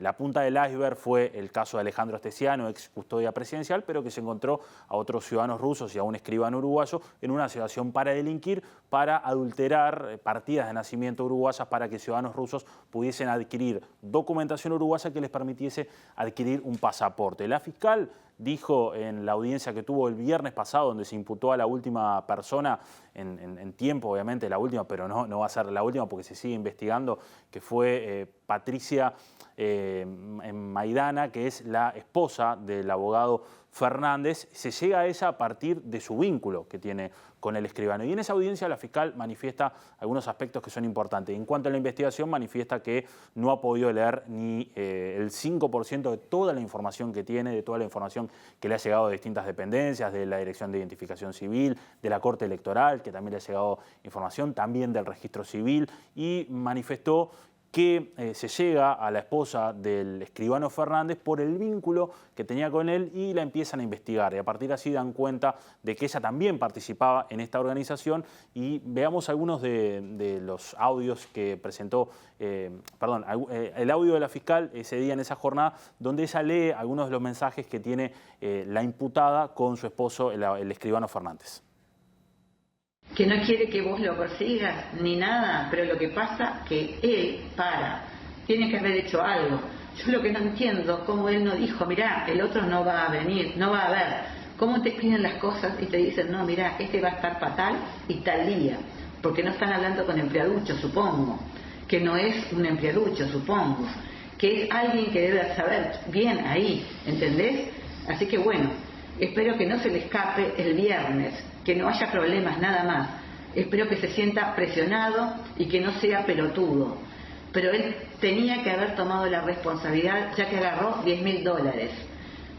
la punta del iceberg fue el caso de Alejandro Astesiano, ex custodia presidencial, pero que se encontró a otros ciudadanos rusos y a un escribano uruguayo en una situación para delinquir, para adulterar partidas de nacimiento uruguayas para que ciudadanos rusos pudiesen adquirir documentación uruguaya que les permitiese adquirir un pasaporte. La fiscal dijo en la audiencia que tuvo el viernes pasado, donde se imputó a la última persona, en tiempo obviamente la última, pero no va a ser la última porque se sigue investigando, que fue Patricia Maidana, que es la esposa del abogado Fernández, se llega a ella a partir de su vínculo que tiene con el escribano. Y en esa audiencia la fiscal manifiesta algunos aspectos que son importantes. En cuanto a la investigación, manifiesta que no ha podido leer ni el 5% de toda la información que tiene, de toda la información que le ha llegado de distintas dependencias, de la Dirección de Identificación Civil, de la Corte Electoral, que también le ha llegado información, también del Registro Civil, y manifestó que se llega a la esposa del escribano Fernández por el vínculo que tenía con él y la empiezan a investigar. Y a partir de así dan cuenta de que ella también participaba en esta organización y veamos algunos de los audios que presentó, el audio de la fiscal ese día en esa jornada, donde ella lee algunos de los mensajes que tiene la imputada con su esposo, el escribano Fernández. Que no quiere que vos lo persigas ni nada, pero lo que pasa que él tiene que haber hecho algo. Yo lo que no entiendo, cómo él no dijo, mirá, el otro no va a venir, no va a ver. Cómo te piden las cosas y te dicen, no, mirá, este va a estar fatal y tal día. Porque no están hablando con empleaducho, supongo. Que no es un empleaducho, supongo. Que es alguien que debe saber bien ahí, ¿entendés? Así que bueno, espero que no se le escape el viernes, que no haya problemas nada más. Espero que se sienta presionado y que no sea pelotudo. Pero él tenía que haber tomado la responsabilidad, ya que agarró $10.000.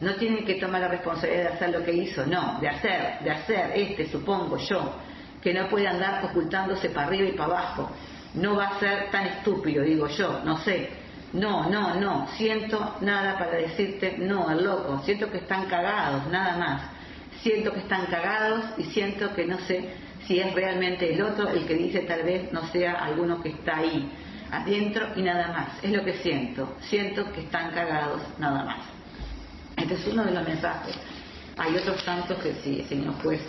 No tiene que tomar la responsabilidad de hacer lo que hizo, no, de hacer, supongo yo, que no puede andar ocultándose para arriba y para abajo. No va a ser tan estúpido, digo yo, no sé. No, siento nada para decirte, no, al loco, siento que están cagados, nada más. Siento que están cagados y siento que no sé si es realmente el otro el que dice tal vez no sea alguno que está ahí adentro y nada más. Es lo que siento. Siento que están cagados, nada más. Este es uno de los mensajes. Hay otros tantos que si el señor juez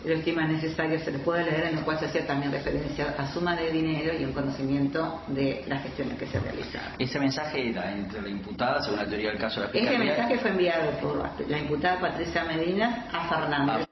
lo estima necesario se le puede leer, en lo cual se hacía también referencia a suma de dinero y un conocimiento de las gestiones que se realizaron. ¿Ese mensaje era entre la imputada, según la teoría del caso de la Fiscalía? Ese mensaje fue enviado por la imputada Patricia Medina a Fernández.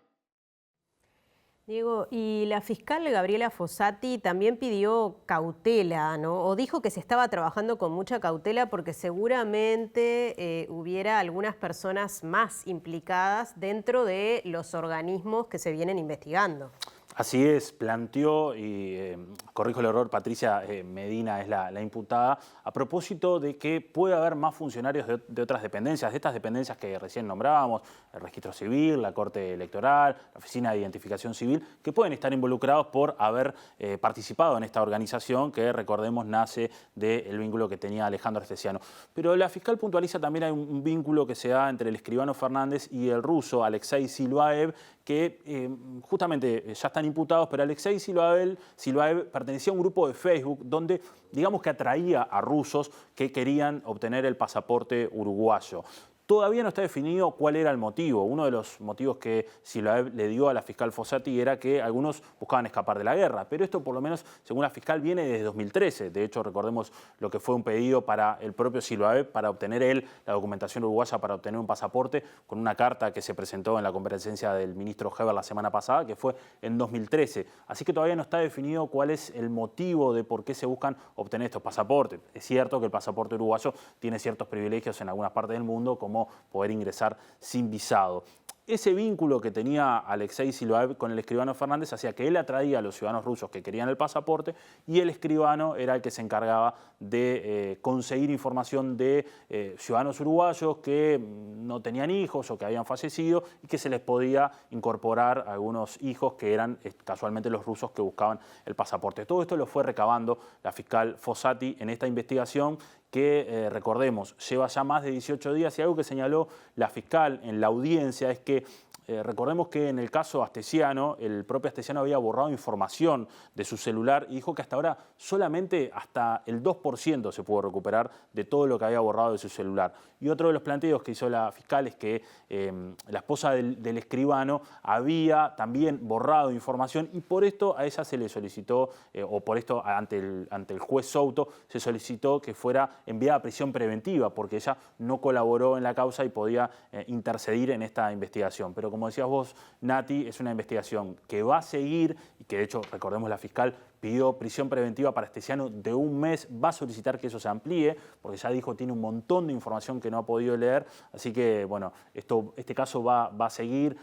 Diego, y la fiscal Gabriela Fossati también pidió cautela, ¿no? O dijo que se estaba trabajando con mucha cautela porque seguramente hubiera algunas personas más implicadas dentro de los organismos que se vienen investigando. Así es, planteó, y corrijo el error, Patricia Medina es la imputada, a propósito de que puede haber más funcionarios de otras dependencias, de estas dependencias que recién nombrábamos, el Registro Civil, la Corte Electoral, la Oficina de Identificación Civil, que pueden estar involucrados por haber participado en esta organización que, recordemos, nace del vínculo que tenía Alejandro Astesiano. Pero la fiscal puntualiza también hay un vínculo que se da entre el escribano Fernández y el ruso Alexei Siluaev, que justamente ya están imputados, pero Alexei Siluaev pertenecía a un grupo de Facebook donde, digamos que atraía a rusos que querían obtener el pasaporte uruguayo. Todavía no está definido cuál era el motivo. Uno de los motivos que Siluaev le dio a la fiscal Fossati era que algunos buscaban escapar de la guerra, pero esto por lo menos, según la fiscal, viene desde 2013. De hecho, recordemos lo que fue un pedido para el propio Siluaev para obtener él la documentación uruguaya para obtener un pasaporte, con una carta que se presentó en la comparecencia del ministro Heber la semana pasada, que fue en 2013. Así que todavía no está definido cuál es el motivo de por qué se buscan obtener estos pasaportes. Es cierto que el pasaporte uruguayo tiene ciertos privilegios en algunas partes del mundo, como poder ingresar sin visado. Ese vínculo que tenía Alexei Siluaev con el escribano Fernández hacía que él atraía a los ciudadanos rusos que querían el pasaporte y el escribano era el que se encargaba de conseguir información de ciudadanos uruguayos que no tenían hijos o que habían fallecido y que se les podía incorporar a algunos hijos que eran casualmente los rusos que buscaban el pasaporte. Todo esto lo fue recabando la fiscal Fossati en esta investigación que, recordemos, lleva ya más de 18 días y algo que señaló la fiscal en la audiencia es que recordemos que en el caso Astesiano, el propio Astesiano había borrado información de su celular y dijo que hasta ahora solamente hasta el 2% se pudo recuperar de todo lo que había borrado de su celular. Y otro de los planteos que hizo la fiscal es que la esposa del escribano había también borrado información y por esto a ella se le solicitó, o por esto ante el juez Souto, se solicitó que fuera enviada a prisión preventiva porque ella no colaboró en la causa y podía intercedir en esta investigación. Pero como decías vos, Nati, es una investigación que va a seguir y que de hecho, recordemos, la fiscal pidió prisión preventiva para Astesiano de 1 mes, va a solicitar que eso se amplíe, porque ya dijo tiene un montón de información que no ha podido leer, así que bueno, este caso va a seguir,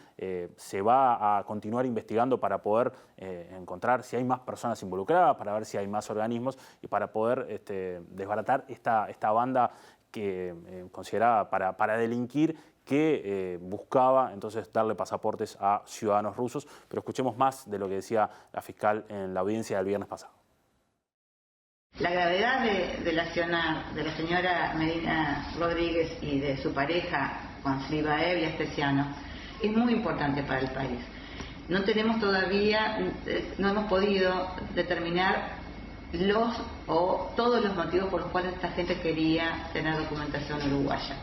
se va a continuar investigando para poder encontrar si hay más personas involucradas, para ver si hay más organismos y para poder desbaratar esta banda que considerada para delinquir, que buscaba entonces darle pasaportes a ciudadanos rusos. Pero escuchemos más de lo que decía la fiscal en la audiencia del viernes pasado. La gravedad del accionar de la señora Medina Rodríguez y de su pareja Juan Slibaev y Astesiano es muy importante para el país. No tenemos todavía, no hemos podido determinar todos los motivos por los cuales esta gente quería tener documentación uruguaya.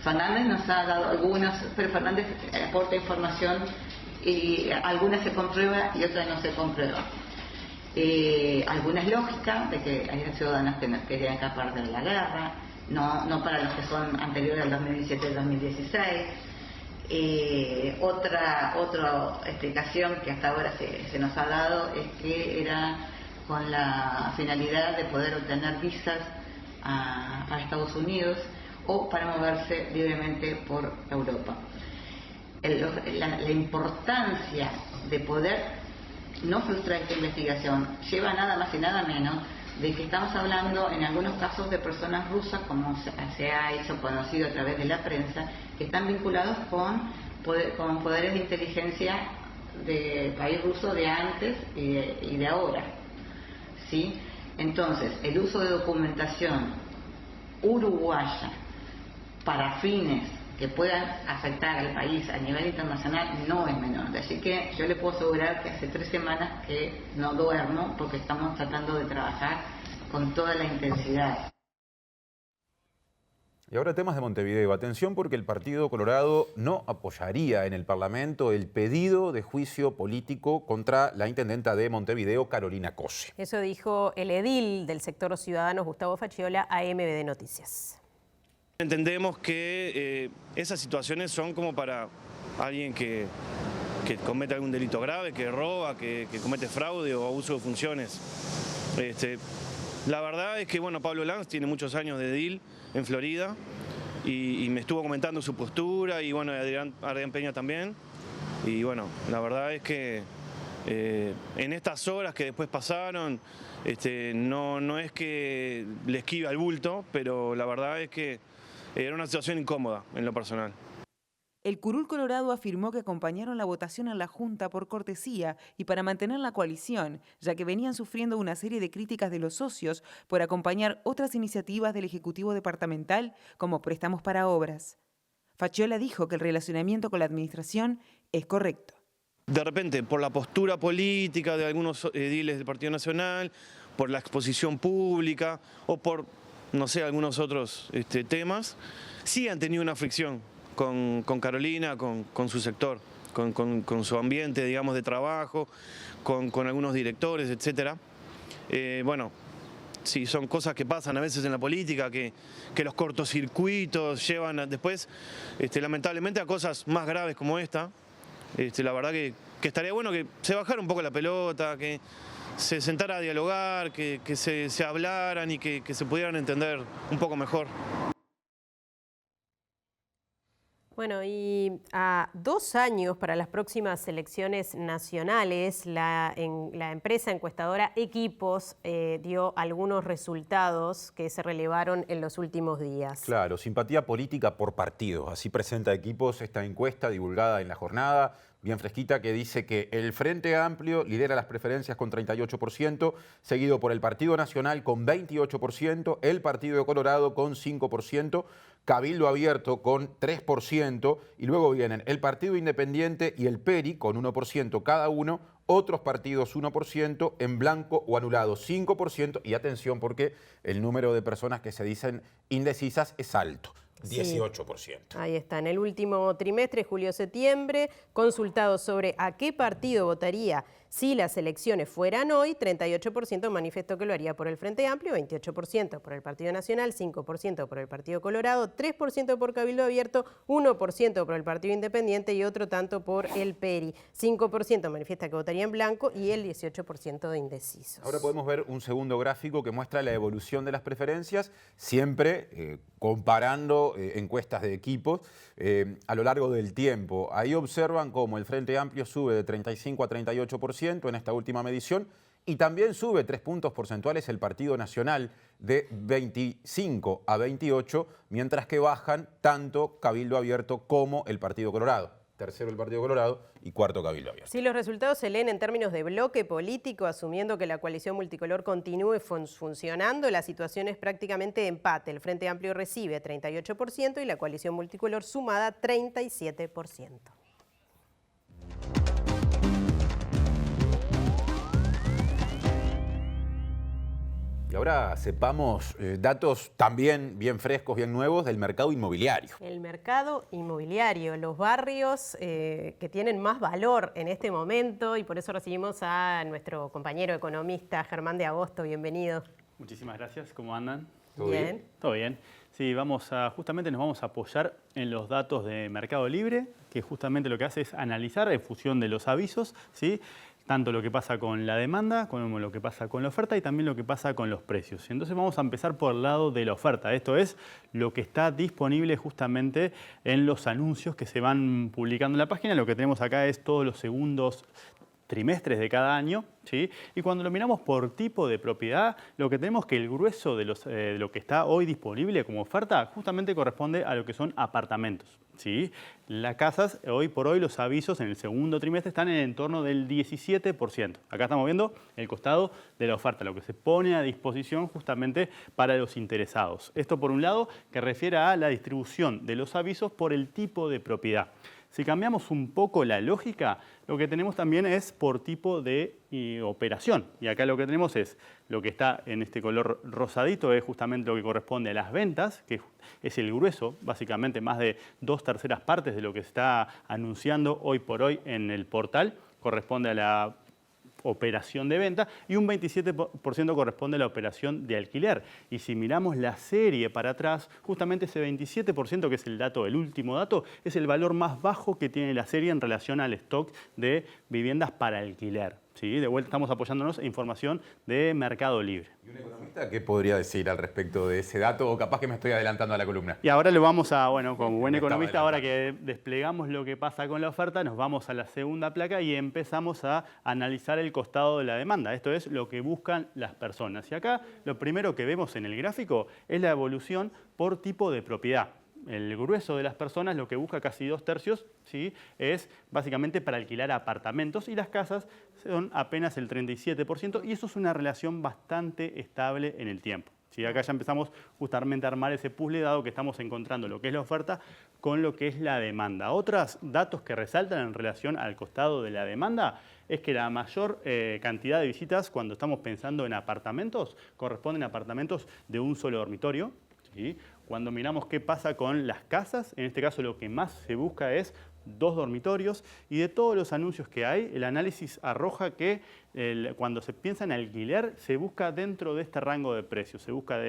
Fernández nos ha dado algunos, pero Fernández aporta información y algunas se comprueba y otras no se comprueba. Algunas lógicas de que hay ciudadanos que no querían escapar de la guerra, no para los que son anteriores al 2017 y 2016. Otra explicación que hasta ahora se nos ha dado es que era con la finalidad de poder obtener visas a Estados Unidos o para moverse libremente por Europa. La importancia de poder no frustrar esta investigación lleva nada más y nada menos de que estamos hablando en algunos casos de personas rusas, como se ha hecho conocido a través de la prensa, que están vinculados con poderes de inteligencia del país ruso de antes y de ahora. ¿Sí? Entonces, el uso de documentación uruguaya para fines que puedan afectar al país a nivel internacional no es menor. Así que yo le puedo asegurar que hace 3 semanas que no duermo porque estamos tratando de trabajar con toda la intensidad. Y ahora temas de Montevideo. Atención, porque el Partido Colorado no apoyaría en el Parlamento el pedido de juicio político contra la intendenta de Montevideo, Carolina Cose. Eso dijo el edil del sector Ciudadanos, Gustavo Facchiola, a MVD Noticias. Entendemos que esas situaciones son como para alguien que comete algún delito grave, que roba, que comete fraude o abuso de funciones. La verdad es que bueno, Pablo Lanz tiene muchos años de edil en Florida y me estuvo comentando su postura y bueno, Adrián Peña también. Y bueno, la verdad es que en estas horas que después pasaron, no es que le esquive al bulto, pero la verdad es que era una situación incómoda en lo personal. El curul colorado afirmó que acompañaron la votación en la Junta por cortesía y para mantener la coalición, ya que venían sufriendo una serie de críticas de los socios por acompañar otras iniciativas del Ejecutivo Departamental, como préstamos para obras. Facchiola dijo que el relacionamiento con la administración es correcto. De repente, por la postura política de algunos ediles del Partido Nacional, por la exposición pública o por, no sé, algunos otros temas, sí han tenido una fricción con Carolina, con su sector, con su ambiente, digamos, de trabajo, con algunos directores, etc. Bueno, sí, son cosas que pasan a veces en la política, que los cortocircuitos llevan después, lamentablemente, a cosas más graves como esta. La verdad que estaría bueno que se bajara un poco la pelota, que se sentara a dialogar, que se hablaran y que se pudieran entender un poco mejor. Bueno, y a 2 años para las próximas elecciones nacionales, la empresa encuestadora Equipos dio algunos resultados que se relevaron en los últimos días. Claro, simpatía política por partidos. Así presenta Equipos esta encuesta divulgada en la jornada, bien fresquita, que dice que el Frente Amplio lidera las preferencias con 38%, seguido por el Partido Nacional con 28%, el Partido de Colorado con 5%, Cabildo Abierto con 3%, y luego vienen el Partido Independiente y el PERI con 1% cada uno, otros partidos 1%, en blanco o anulado 5%, y atención porque el número de personas que se dicen indecisas es alto. 18%. Sí. Ahí está, en el último trimestre, julio-septiembre, consultados sobre a qué partido votaría Si las elecciones fueran hoy, 38% manifestó que lo haría por el Frente Amplio, 28% por el Partido Nacional, 5% por el Partido Colorado, 3% por Cabildo Abierto, 1% por el Partido Independiente y otro tanto por el PERI. 5% manifiesta que votaría en blanco y el 18% de indecisos. Ahora podemos ver un segundo gráfico que muestra la evolución de las preferencias, siempre comparando encuestas de equipos a lo largo del tiempo. Ahí observan cómo el Frente Amplio sube de 35 a 38% en esta última medición y también sube 3 puntos porcentuales el Partido Nacional de 25 a 28, mientras que bajan tanto Cabildo Abierto como el Partido Colorado. Tercero el Partido Colorado y cuarto Cabildo Abierto. Si los resultados se leen en términos de bloque político, asumiendo que la coalición multicolor continúe funcionando, la situación es prácticamente de empate. El Frente Amplio recibe 38% y la coalición multicolor sumada 37%. Y ahora sepamos datos también bien frescos, bien nuevos del mercado inmobiliario. El mercado inmobiliario, los barrios que tienen más valor en este momento, y por eso recibimos a nuestro compañero economista Germán de Agosto. Bienvenido. Muchísimas gracias. ¿Cómo andan? ¿Todo bien? Todo bien. Sí, justamente nos vamos a apoyar en los datos de Mercado Libre, que justamente lo que hace es analizar en función de los avisos, ¿sí?, tanto lo que pasa con la demanda, como lo que pasa con la oferta y también lo que pasa con los precios. Entonces vamos a empezar por el lado de la oferta. Esto es lo que está disponible justamente en los anuncios que se van publicando en la página. Lo que tenemos acá es todos los segundos trimestres de cada año, ¿sí? Y cuando lo miramos por tipo de propiedad, lo que tenemos que el grueso de lo que está hoy disponible como oferta justamente corresponde a lo que son apartamentos, ¿sí? Las casas, hoy por hoy, los avisos en el segundo trimestre están en el entorno del 17%. Acá estamos viendo el costado de la oferta, lo que se pone a disposición justamente para los interesados. Esto por un lado que refiere a la distribución de los avisos por el tipo de propiedad. Si cambiamos un poco la lógica, lo que tenemos también es por tipo de operación. Y acá lo que tenemos es lo que está en este color rosadito, es justamente lo que corresponde a las ventas, que es el grueso, básicamente más de 2/3 partes de lo que se está anunciando hoy por hoy en el portal, corresponde a la operación de venta y un 27% corresponde a la operación de alquiler. Y si miramos la serie para atrás, justamente ese 27%, que es el dato, el último dato, es el valor más bajo que tiene la serie en relación al stock de viviendas para alquiler. ¿Sí? De vuelta estamos apoyándonos en información de Mercado Libre. ¿Y un economista qué podría decir al respecto de ese dato? O capaz que me estoy adelantando a la columna. Y ahora lo vamos a, bueno, como buen economista, ahora que desplegamos lo que pasa con la oferta, nos vamos a la segunda placa y empezamos a analizar el costado de la demanda. Esto es lo que buscan las personas. Y acá lo primero que vemos en el gráfico es la evolución por tipo de propiedad. El grueso de las personas lo que busca, casi 2/3, ¿sí?, es básicamente para alquilar apartamentos y las casas son apenas el 37% y eso es una relación bastante estable en el tiempo. ¿Sí? Acá ya empezamos justamente a armar ese puzzle dado que estamos encontrando lo que es la oferta con lo que es la demanda. Otros datos que resaltan en relación al costado de la demanda es que la mayor cantidad de visitas cuando estamos pensando en apartamentos corresponden a apartamentos de un solo dormitorio, ¿sí? Cuando miramos qué pasa con las casas, en este caso lo que más se busca es 2 dormitorios y de todos los anuncios que hay, el análisis arroja que cuando se piensa en alquiler se busca dentro de este rango de precios, se busca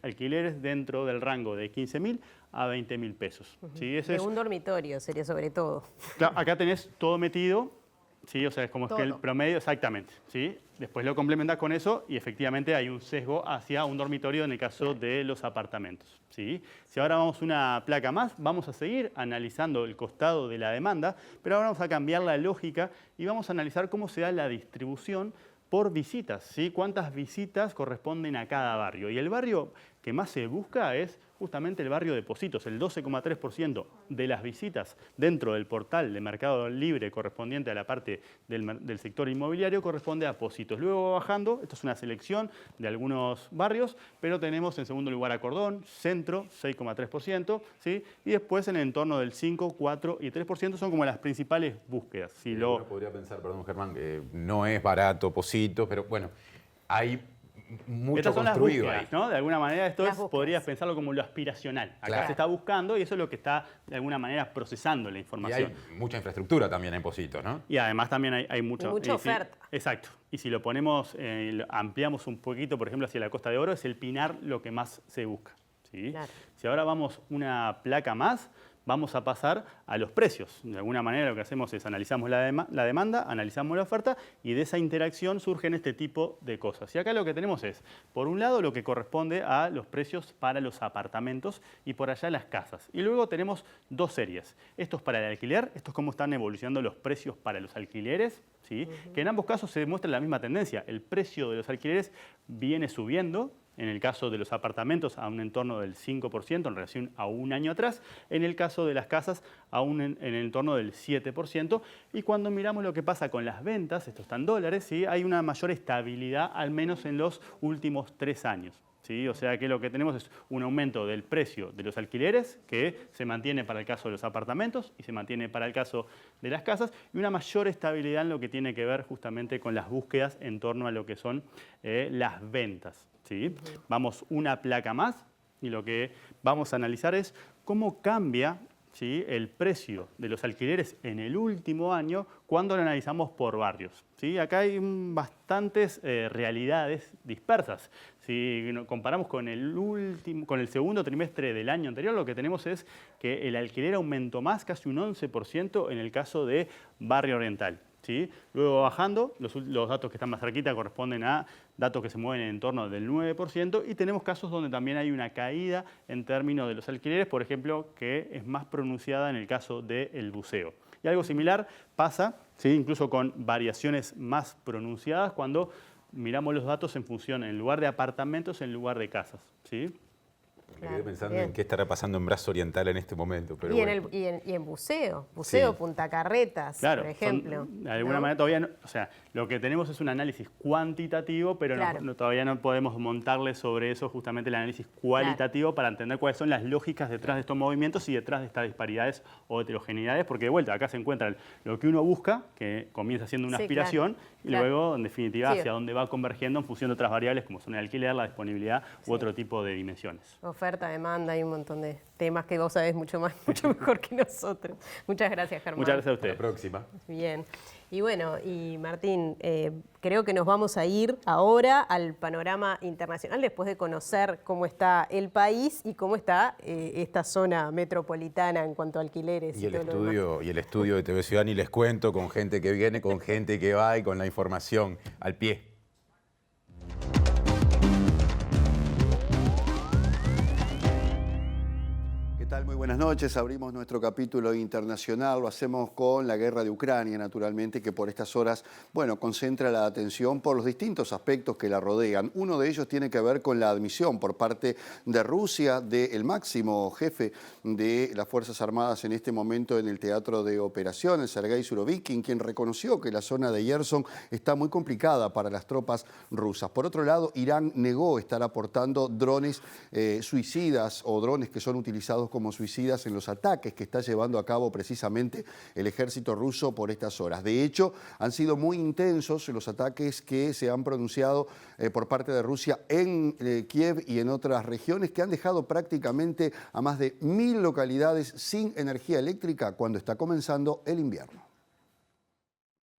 alquileres dentro del rango de 15.000 a 20.000 pesos. ¿Sí? De un dormitorio sería sobre todo. Claro, acá tenés todo metido. Sí, o sea, es como que el promedio, exactamente, ¿sí? Después lo complementas con eso y efectivamente hay un sesgo hacia un dormitorio en el caso de los apartamentos, ¿sí? Si ahora vamos una placa más, vamos a seguir analizando el costado de la demanda, pero ahora vamos a cambiar la lógica y vamos a analizar cómo se da la distribución por visitas, ¿sí? Cuántas visitas corresponden a cada barrio. Y el barrio que más se busca es justamente el barrio de Pocitos. El 12,3% de las visitas dentro del portal de Mercado Libre correspondiente a la parte del sector inmobiliario corresponde a Pocitos. Luego va bajando, esto es una selección de algunos barrios, pero tenemos en segundo lugar a Cordón, Centro, 6,3%, ¿sí? Y después en el entorno del 5, 4 y 3% son como las principales búsquedas. Uno podría pensar, perdón Germán, que no es barato Pocitos, pero bueno, hay mucho Estas son las construido búsquedas, ahí. ¿no? De alguna manera esto Las búsquedas. podrías pensarlo como lo aspiracional. Acá Claro. se está buscando y eso es lo que está de alguna manera procesando la Y información. hay mucha infraestructura también en Positos, ¿no? Y además también hay mucho, Y mucha oferta. Exacto. Y si lo ponemos, lo ampliamos un poquito, por ejemplo, hacia la Costa de Oro, es el pinar lo que más se busca. ¿sí? Claro. Si ahora vamos una placa más, vamos a pasar a los precios. De alguna manera lo que hacemos es analizamos la demanda, analizamos la oferta y de esa interacción surgen este tipo de cosas. Y acá lo que tenemos es, por un lado, lo que corresponde a los precios para los apartamentos y por allá las casas. Y luego tenemos dos series. Esto es para el alquiler, esto es cómo están evolucionando los precios para los alquileres, ¿sí? Que en ambos casos se demuestra la misma tendencia. El precio de los alquileres viene subiendo. En el caso de los apartamentos, a un entorno del 5% en relación a un año atrás. En el caso de las casas, en el entorno del 7%. Y cuando miramos lo que pasa con las ventas, esto está en dólares, ¿sí? Hay una mayor estabilidad, al menos en los últimos 3 años. ¿sí? O sea que lo que tenemos es un aumento del precio de los alquileres, que se mantiene para el caso de los apartamentos y se mantiene para el caso de las casas, y una mayor estabilidad en lo que tiene que ver justamente con las búsquedas en torno a lo que son las ventas. ¿sí? Vamos una placa más y lo que vamos a analizar es cómo cambia, ¿sí? el precio de los alquileres en el último año cuando lo analizamos por barrios. ¿sí? Acá hay bastantes realidades dispersas. Si comparamos con el segundo trimestre del año anterior, lo que tenemos es que el alquiler aumentó más, casi un 11% en el caso de Barrio Oriental. ¿sí? Luego bajando, los datos que están más cerquita corresponden a datos que se mueven en torno del 9% y tenemos casos donde también hay una caída en términos de los alquileres, por ejemplo, que es más pronunciada en el caso del buceo. Y algo similar pasa, ¿sí? incluso con variaciones más pronunciadas cuando miramos los datos en función, en lugar de apartamentos, en lugar de casas. ¿sí? Me quedé pensando en qué estará pasando en Brazo Oriental en este momento. Pero y en buceo, Punta Carretas, claro, por ejemplo. De alguna manera todavía no, o sea, lo que tenemos es un análisis cuantitativo, pero Claro. todavía no podemos montarle sobre eso justamente el análisis cualitativo para entender cuáles son las lógicas detrás de estos movimientos y detrás de estas disparidades o heterogeneidades, porque de vuelta acá se encuentra lo que uno busca, que comienza siendo una Sí, aspiración, claro. y Claro. luego, en definitiva, Sí. hacia dónde va convergiendo en función de otras variables como son el alquiler, la disponibilidad u otro tipo de dimensiones. Oferta, demanda, hay un montón de temas que vos sabés mucho mejor que nosotros. Muchas gracias, Germán. Muchas gracias a usted. La próxima. Bien. Y bueno, y Martín, creo que nos vamos a ir ahora al panorama internacional después de conocer cómo está el país y cómo está esta zona metropolitana en cuanto a alquileres. Y el todo lo demás. estudio de TV Ciudad, ni les cuento, con gente que viene, con gente que va y con la información al pie. ¿Qué tal? Muy buenas noches. Abrimos nuestro capítulo internacional. Lo hacemos con la guerra de Ucrania, naturalmente, que por estas horas, bueno, concentra la atención por los distintos aspectos que la rodean. Uno de ellos tiene que ver con la admisión por parte de Rusia del máximo jefe de las Fuerzas Armadas en este momento en el teatro de operaciones, Sergei Surovikin, quien reconoció que la zona de Kherson está muy complicada para las tropas rusas. Por otro lado, Irán negó estar aportando drones suicidas o drones que son utilizados como suicidas en los ataques que está llevando a cabo precisamente el ejército ruso por estas horas. De hecho, han sido muy intensos los ataques que se han pronunciado por parte de Rusia en Kiev y en otras regiones, que han dejado prácticamente a más de 1000 localidades sin energía eléctrica cuando está comenzando el invierno.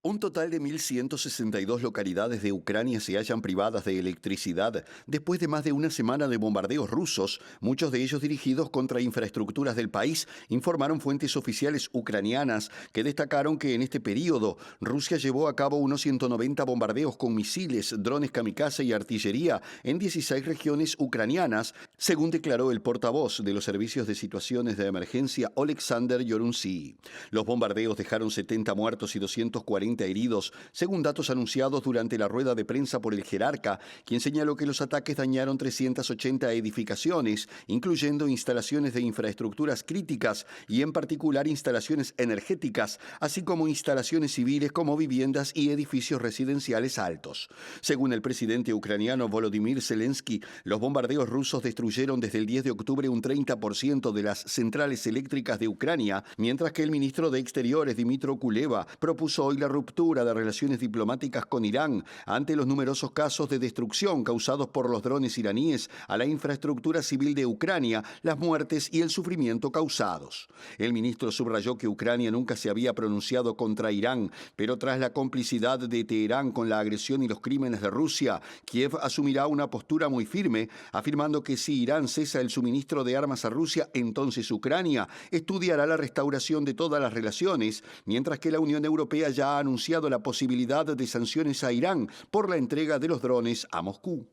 Un total de 1.162 localidades de Ucrania se hallan privadas de electricidad después de más de una semana de bombardeos rusos, muchos de ellos dirigidos contra infraestructuras del país, informaron fuentes oficiales ucranianas que destacaron que en este periodo Rusia llevó a cabo unos 190 bombardeos con misiles, drones kamikaze y artillería en 16 regiones ucranianas, según declaró el portavoz de los servicios de situaciones de emergencia, Oleksandr Yorunsky. Los bombardeos dejaron 70 muertos y 240 heridos, según datos anunciados durante la rueda de prensa por el jerarca, quien señaló que los ataques dañaron 380 edificaciones, incluyendo instalaciones de infraestructuras críticas y en particular instalaciones energéticas, así como instalaciones civiles como viviendas y edificios residenciales altos. Según el presidente ucraniano Volodymyr Zelensky, los bombardeos rusos destruyeron desde el 10 de octubre un 30% de las centrales eléctricas de Ucrania, mientras que el ministro de Exteriores, Dmytro Kuleba, propuso hoy la ruptura ruptura de relaciones diplomáticas con Irán ante los numerosos casos de destrucción causados por los drones iraníes a la infraestructura civil de Ucrania, las muertes y el sufrimiento causados. El ministro subrayó que Ucrania nunca se había pronunciado contra Irán, pero tras la complicidad de Teherán con la agresión y los crímenes de Rusia, Kiev asumirá una postura muy firme, afirmando que si Irán cesa el suministro de armas a Rusia, entonces Ucrania estudiará la restauración de todas las relaciones, mientras que la Unión Europea ya ha anunciado la posibilidad de sanciones a Irán por la entrega de los drones a Moscú.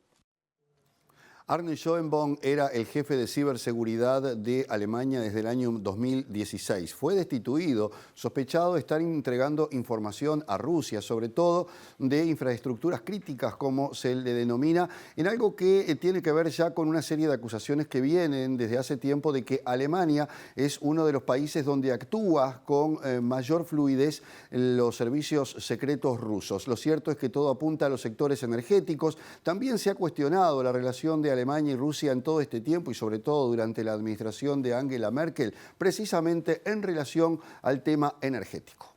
Arne Schoenborn era el jefe de ciberseguridad de Alemania desde el año 2016. Fue destituido, sospechado de estar entregando información a Rusia, sobre todo de infraestructuras críticas, como se le denomina, en algo que tiene que ver ya con una serie de acusaciones que vienen desde hace tiempo de que Alemania es uno de los países donde actúa con mayor fluidez los servicios secretos rusos. Lo cierto es que todo apunta a los sectores energéticos. También se ha cuestionado la relación de Alemania y Rusia en todo este tiempo y sobre todo durante la administración de Angela Merkel, precisamente en relación al tema energético.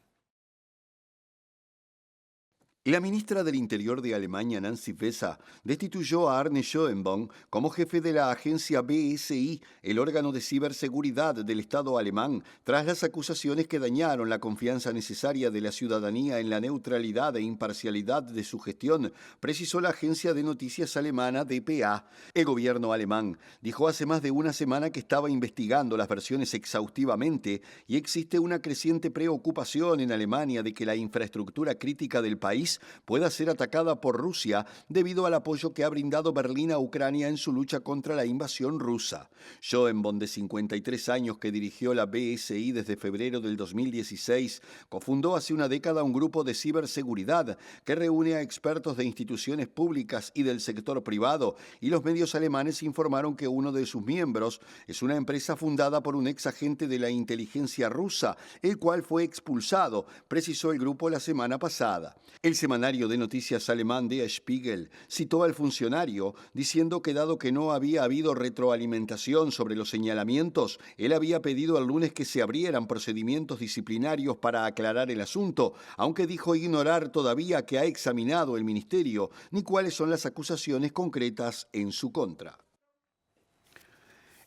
La ministra del Interior de Alemania, Nancy Faeser, destituyó a Arne Schoenborn como jefe de la agencia BSI, el órgano de ciberseguridad del Estado alemán, tras las acusaciones que dañaron la confianza necesaria de la ciudadanía en la neutralidad e imparcialidad de su gestión, precisó la agencia de noticias alemana dpa. El gobierno alemán dijo hace más de una semana que estaba investigando las versiones exhaustivamente y existe una creciente preocupación en Alemania de que la infraestructura crítica del país pueda ser atacada por Rusia debido al apoyo que ha brindado Berlín a Ucrania en su lucha contra la invasión rusa. Schoenborn, de 53 años, que dirigió la BSI desde febrero del 2016, cofundó hace una década un grupo de ciberseguridad que reúne a expertos de instituciones públicas y del sector privado, y los medios alemanes informaron que uno de sus miembros es una empresa fundada por un ex agente de la inteligencia rusa, el cual fue expulsado, precisó el grupo la semana pasada. El semanario de noticias alemán Der Spiegel citó al funcionario diciendo que dado que no había habido retroalimentación sobre los señalamientos, él había pedido el lunes que se abrieran procedimientos disciplinarios para aclarar el asunto, aunque dijo ignorar todavía que ha examinado el ministerio ni cuáles son las acusaciones concretas en su contra.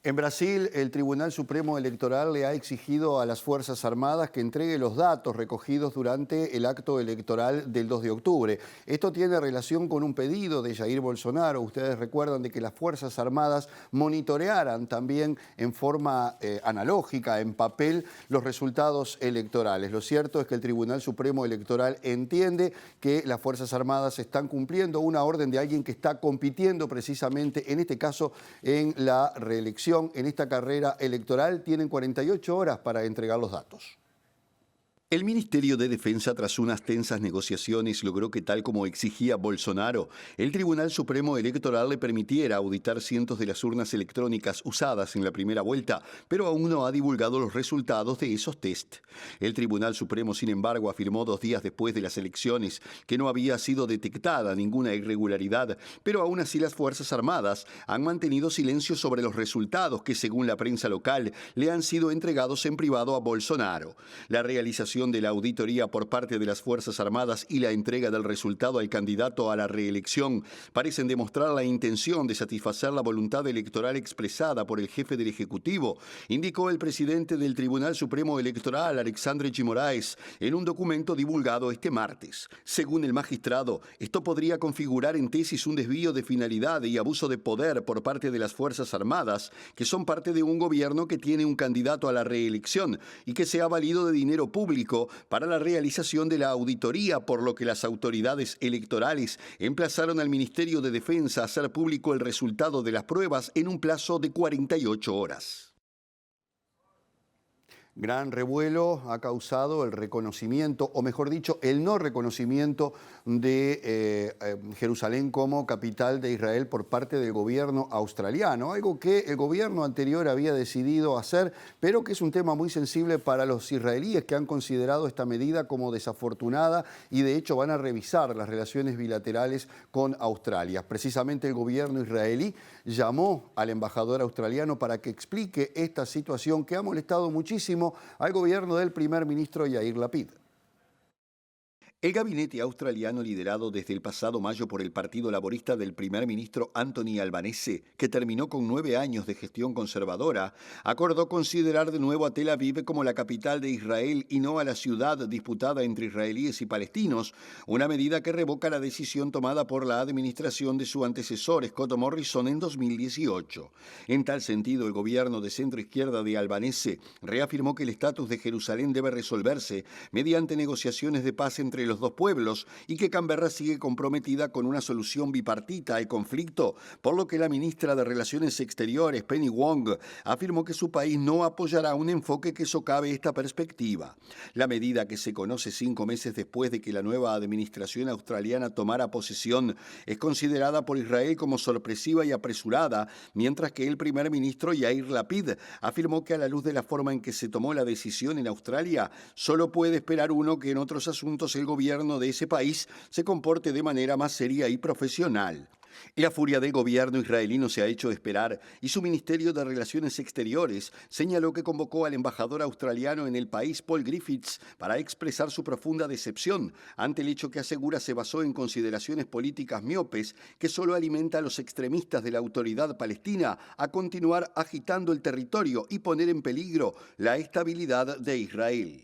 En Brasil, el Tribunal Supremo Electoral le ha exigido a las Fuerzas Armadas que entregue los datos recogidos durante el acto electoral del 2 de octubre. Esto tiene relación con un pedido de Jair Bolsonaro. Ustedes recuerdan de que las Fuerzas Armadas monitorearan también en forma analógica, en papel, los resultados electorales. Lo cierto es que el Tribunal Supremo Electoral entiende que las Fuerzas Armadas están cumpliendo una orden de alguien que está compitiendo precisamente, en este caso, en la reelección. En esta carrera electoral tienen 48 horas para entregar los datos. El Ministerio de Defensa, tras unas tensas negociaciones, logró que, tal como exigía Bolsonaro, el Tribunal Supremo Electoral le permitiera auditar cientos de las urnas electrónicas usadas en la primera vuelta, pero aún no ha divulgado los resultados de esos test. El Tribunal Supremo, sin embargo, afirmó 2 días después de las elecciones que no había sido detectada ninguna irregularidad, pero aún así las Fuerzas Armadas han mantenido silencio sobre los resultados que, según la prensa local, le han sido entregados en privado a Bolsonaro. La realización de la auditoría por parte de las Fuerzas Armadas y la entrega del resultado al candidato a la reelección parecen demostrar la intención de satisfacer la voluntad electoral expresada por el jefe del Ejecutivo, indicó el presidente del Tribunal Supremo Electoral, Alexandre de Moraes, en un documento divulgado este martes. Según el magistrado, esto podría configurar en tesis un desvío de finalidad y abuso de poder por parte de las Fuerzas Armadas, que son parte de un gobierno que tiene un candidato a la reelección y que se ha valido de dinero público para la realización de la auditoría, por lo que las autoridades electorales emplazaron al Ministerio de Defensa a hacer público el resultado de las pruebas en un plazo de 48 horas. Gran revuelo ha causado el reconocimiento, o mejor dicho, el no reconocimiento de Jerusalén como capital de Israel por parte del gobierno australiano, algo que el gobierno anterior había decidido hacer, pero que es un tema muy sensible para los israelíes, que han considerado esta medida como desafortunada y de hecho van a revisar las relaciones bilaterales con Australia. Precisamente el gobierno israelí llamó al embajador australiano para que explique esta situación que ha molestado muchísimo al gobierno del primer ministro Yair Lapid. El gabinete australiano, liderado desde el pasado mayo por el Partido Laborista del primer ministro Anthony Albanese, que terminó con 9 años de gestión conservadora, acordó considerar de nuevo a Tel Aviv como la capital de Israel y no a la ciudad disputada entre israelíes y palestinos, una medida que revoca la decisión tomada por la administración de su antecesor Scott Morrison en 2018. En tal sentido, el gobierno de centro-izquierda de Albanese reafirmó que el estatus de Jerusalén debe resolverse mediante negociaciones de paz entre los dos pueblos y que Canberra sigue comprometida con una solución bipartita al conflicto, por lo que la ministra de Relaciones Exteriores, Penny Wong, afirmó que su país no apoyará un enfoque que socave esta perspectiva. La medida, que se conoce 5 meses después de que la nueva administración australiana tomara posesión, es considerada por Israel como sorpresiva y apresurada, mientras que el primer ministro Yair Lapid afirmó que a la luz de la forma en que se tomó la decisión en Australia, solo puede esperar uno que en otros asuntos el gobierno de ese país se comporte de manera más seria y profesional. La furia del gobierno israelí no se ha hecho esperar y su Ministerio de Relaciones Exteriores señaló que convocó al embajador australiano en el país, Paul Griffiths, para expresar su profunda decepción ante el hecho que asegura se basó en consideraciones políticas miopes que solo alimenta a los extremistas de la autoridad palestina a continuar agitando el territorio y poner en peligro la estabilidad de Israel.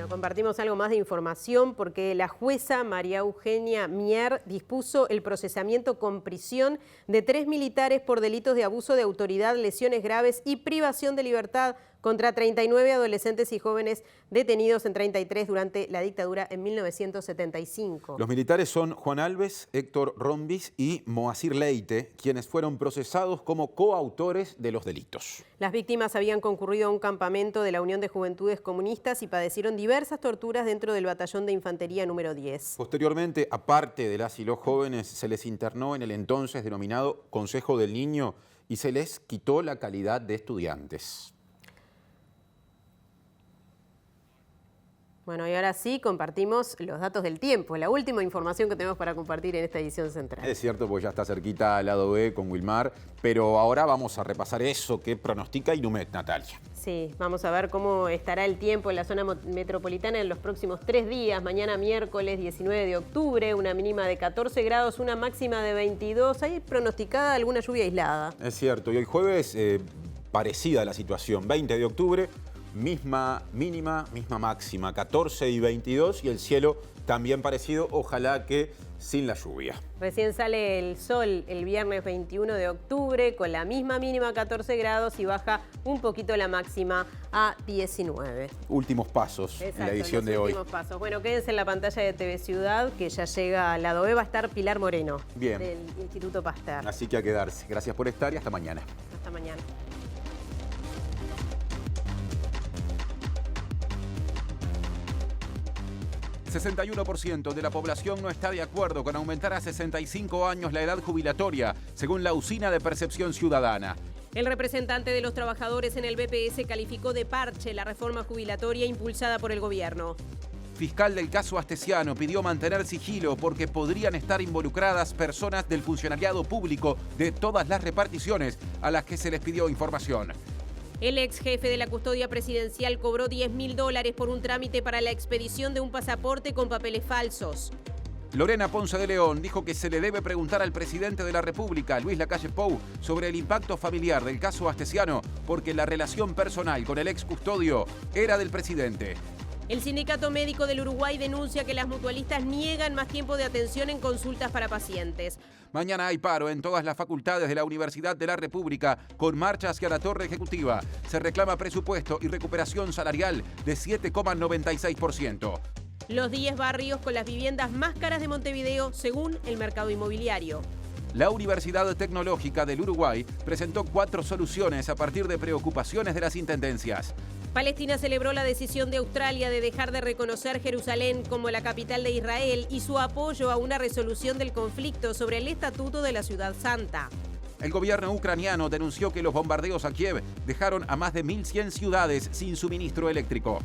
Compartimos algo más de información porque la jueza María Eugenia Mier dispuso el procesamiento con prisión de 3 militares por delitos de abuso de autoridad, lesiones graves y privación de libertad contra 39 adolescentes y jóvenes detenidos en 33 durante la dictadura en 1975. Los militares son Juan Alves, Héctor Rombis y Moacir Leite, quienes fueron procesados como coautores de los delitos. Las víctimas habían concurrido a un campamento de la Unión de Juventudes Comunistas y padecieron diversas torturas dentro del batallón de infantería número 10. Posteriormente, aparte de las y los jóvenes, se les internó en el entonces denominado Consejo del Niño y se les quitó la calidad de estudiantes. Bueno, y ahora sí compartimos los datos del tiempo, la última información que tenemos para compartir en esta edición central. Es cierto, porque ya está cerquita al lado B con Wilmar, pero ahora vamos a repasar eso que pronostica Inumet, Natalia. Sí, vamos a ver cómo estará el tiempo en la zona metropolitana en los próximos 3 días. Mañana miércoles 19 de octubre, una mínima de 14 grados, una máxima de 22. Hay pronosticada alguna lluvia aislada. Es cierto, y el jueves parecida la situación, 20 de octubre. Misma mínima, misma máxima, 14 y 22 y el cielo también parecido, ojalá que sin la lluvia. Recién sale el sol el viernes 21 de octubre con la misma mínima 14 grados y baja un poquito la máxima a 19. Últimos pasos. Exacto, en la edición de hoy. Últimos pasos. Bueno, quédense en la pantalla de TV Ciudad que ya llega al lado B, va a estar Pilar Moreno. Bien. Del Instituto Pasteur. Así que a quedarse. Gracias por estar y hasta mañana. Hasta mañana. 61% de la población no está de acuerdo con aumentar a 65 años la edad jubilatoria, según la Usina de Percepción Ciudadana. El representante de los trabajadores en el BPS calificó de parche la reforma jubilatoria impulsada por el gobierno. Fiscal del caso Astesiano pidió mantener sigilo porque podrían estar involucradas personas del funcionariado público de todas las reparticiones a las que se les pidió información. El ex jefe de la custodia presidencial cobró $10.000 por un trámite para la expedición de un pasaporte con papeles falsos. Lorena Ponce de León dijo que se le debe preguntar al presidente de la República, Luis Lacalle Pou, sobre el impacto familiar del caso Astesiano, porque la relación personal con el ex custodio era del presidente. El Sindicato Médico del Uruguay denuncia que las mutualistas niegan más tiempo de atención en consultas para pacientes. Mañana hay paro en todas las facultades de la Universidad de la República, con marcha hacia la Torre Ejecutiva. Se reclama presupuesto y recuperación salarial de 7,96%. Los 10 barrios con las viviendas más caras de Montevideo, según el mercado inmobiliario. La Universidad Tecnológica del Uruguay presentó 4 soluciones a partir de preocupaciones de las intendencias. Palestina celebró la decisión de Australia de dejar de reconocer Jerusalén como la capital de Israel y su apoyo a una resolución del conflicto sobre el Estatuto de la Ciudad Santa. El gobierno ucraniano denunció que los bombardeos a Kiev dejaron a más de 1.100 ciudades sin suministro eléctrico.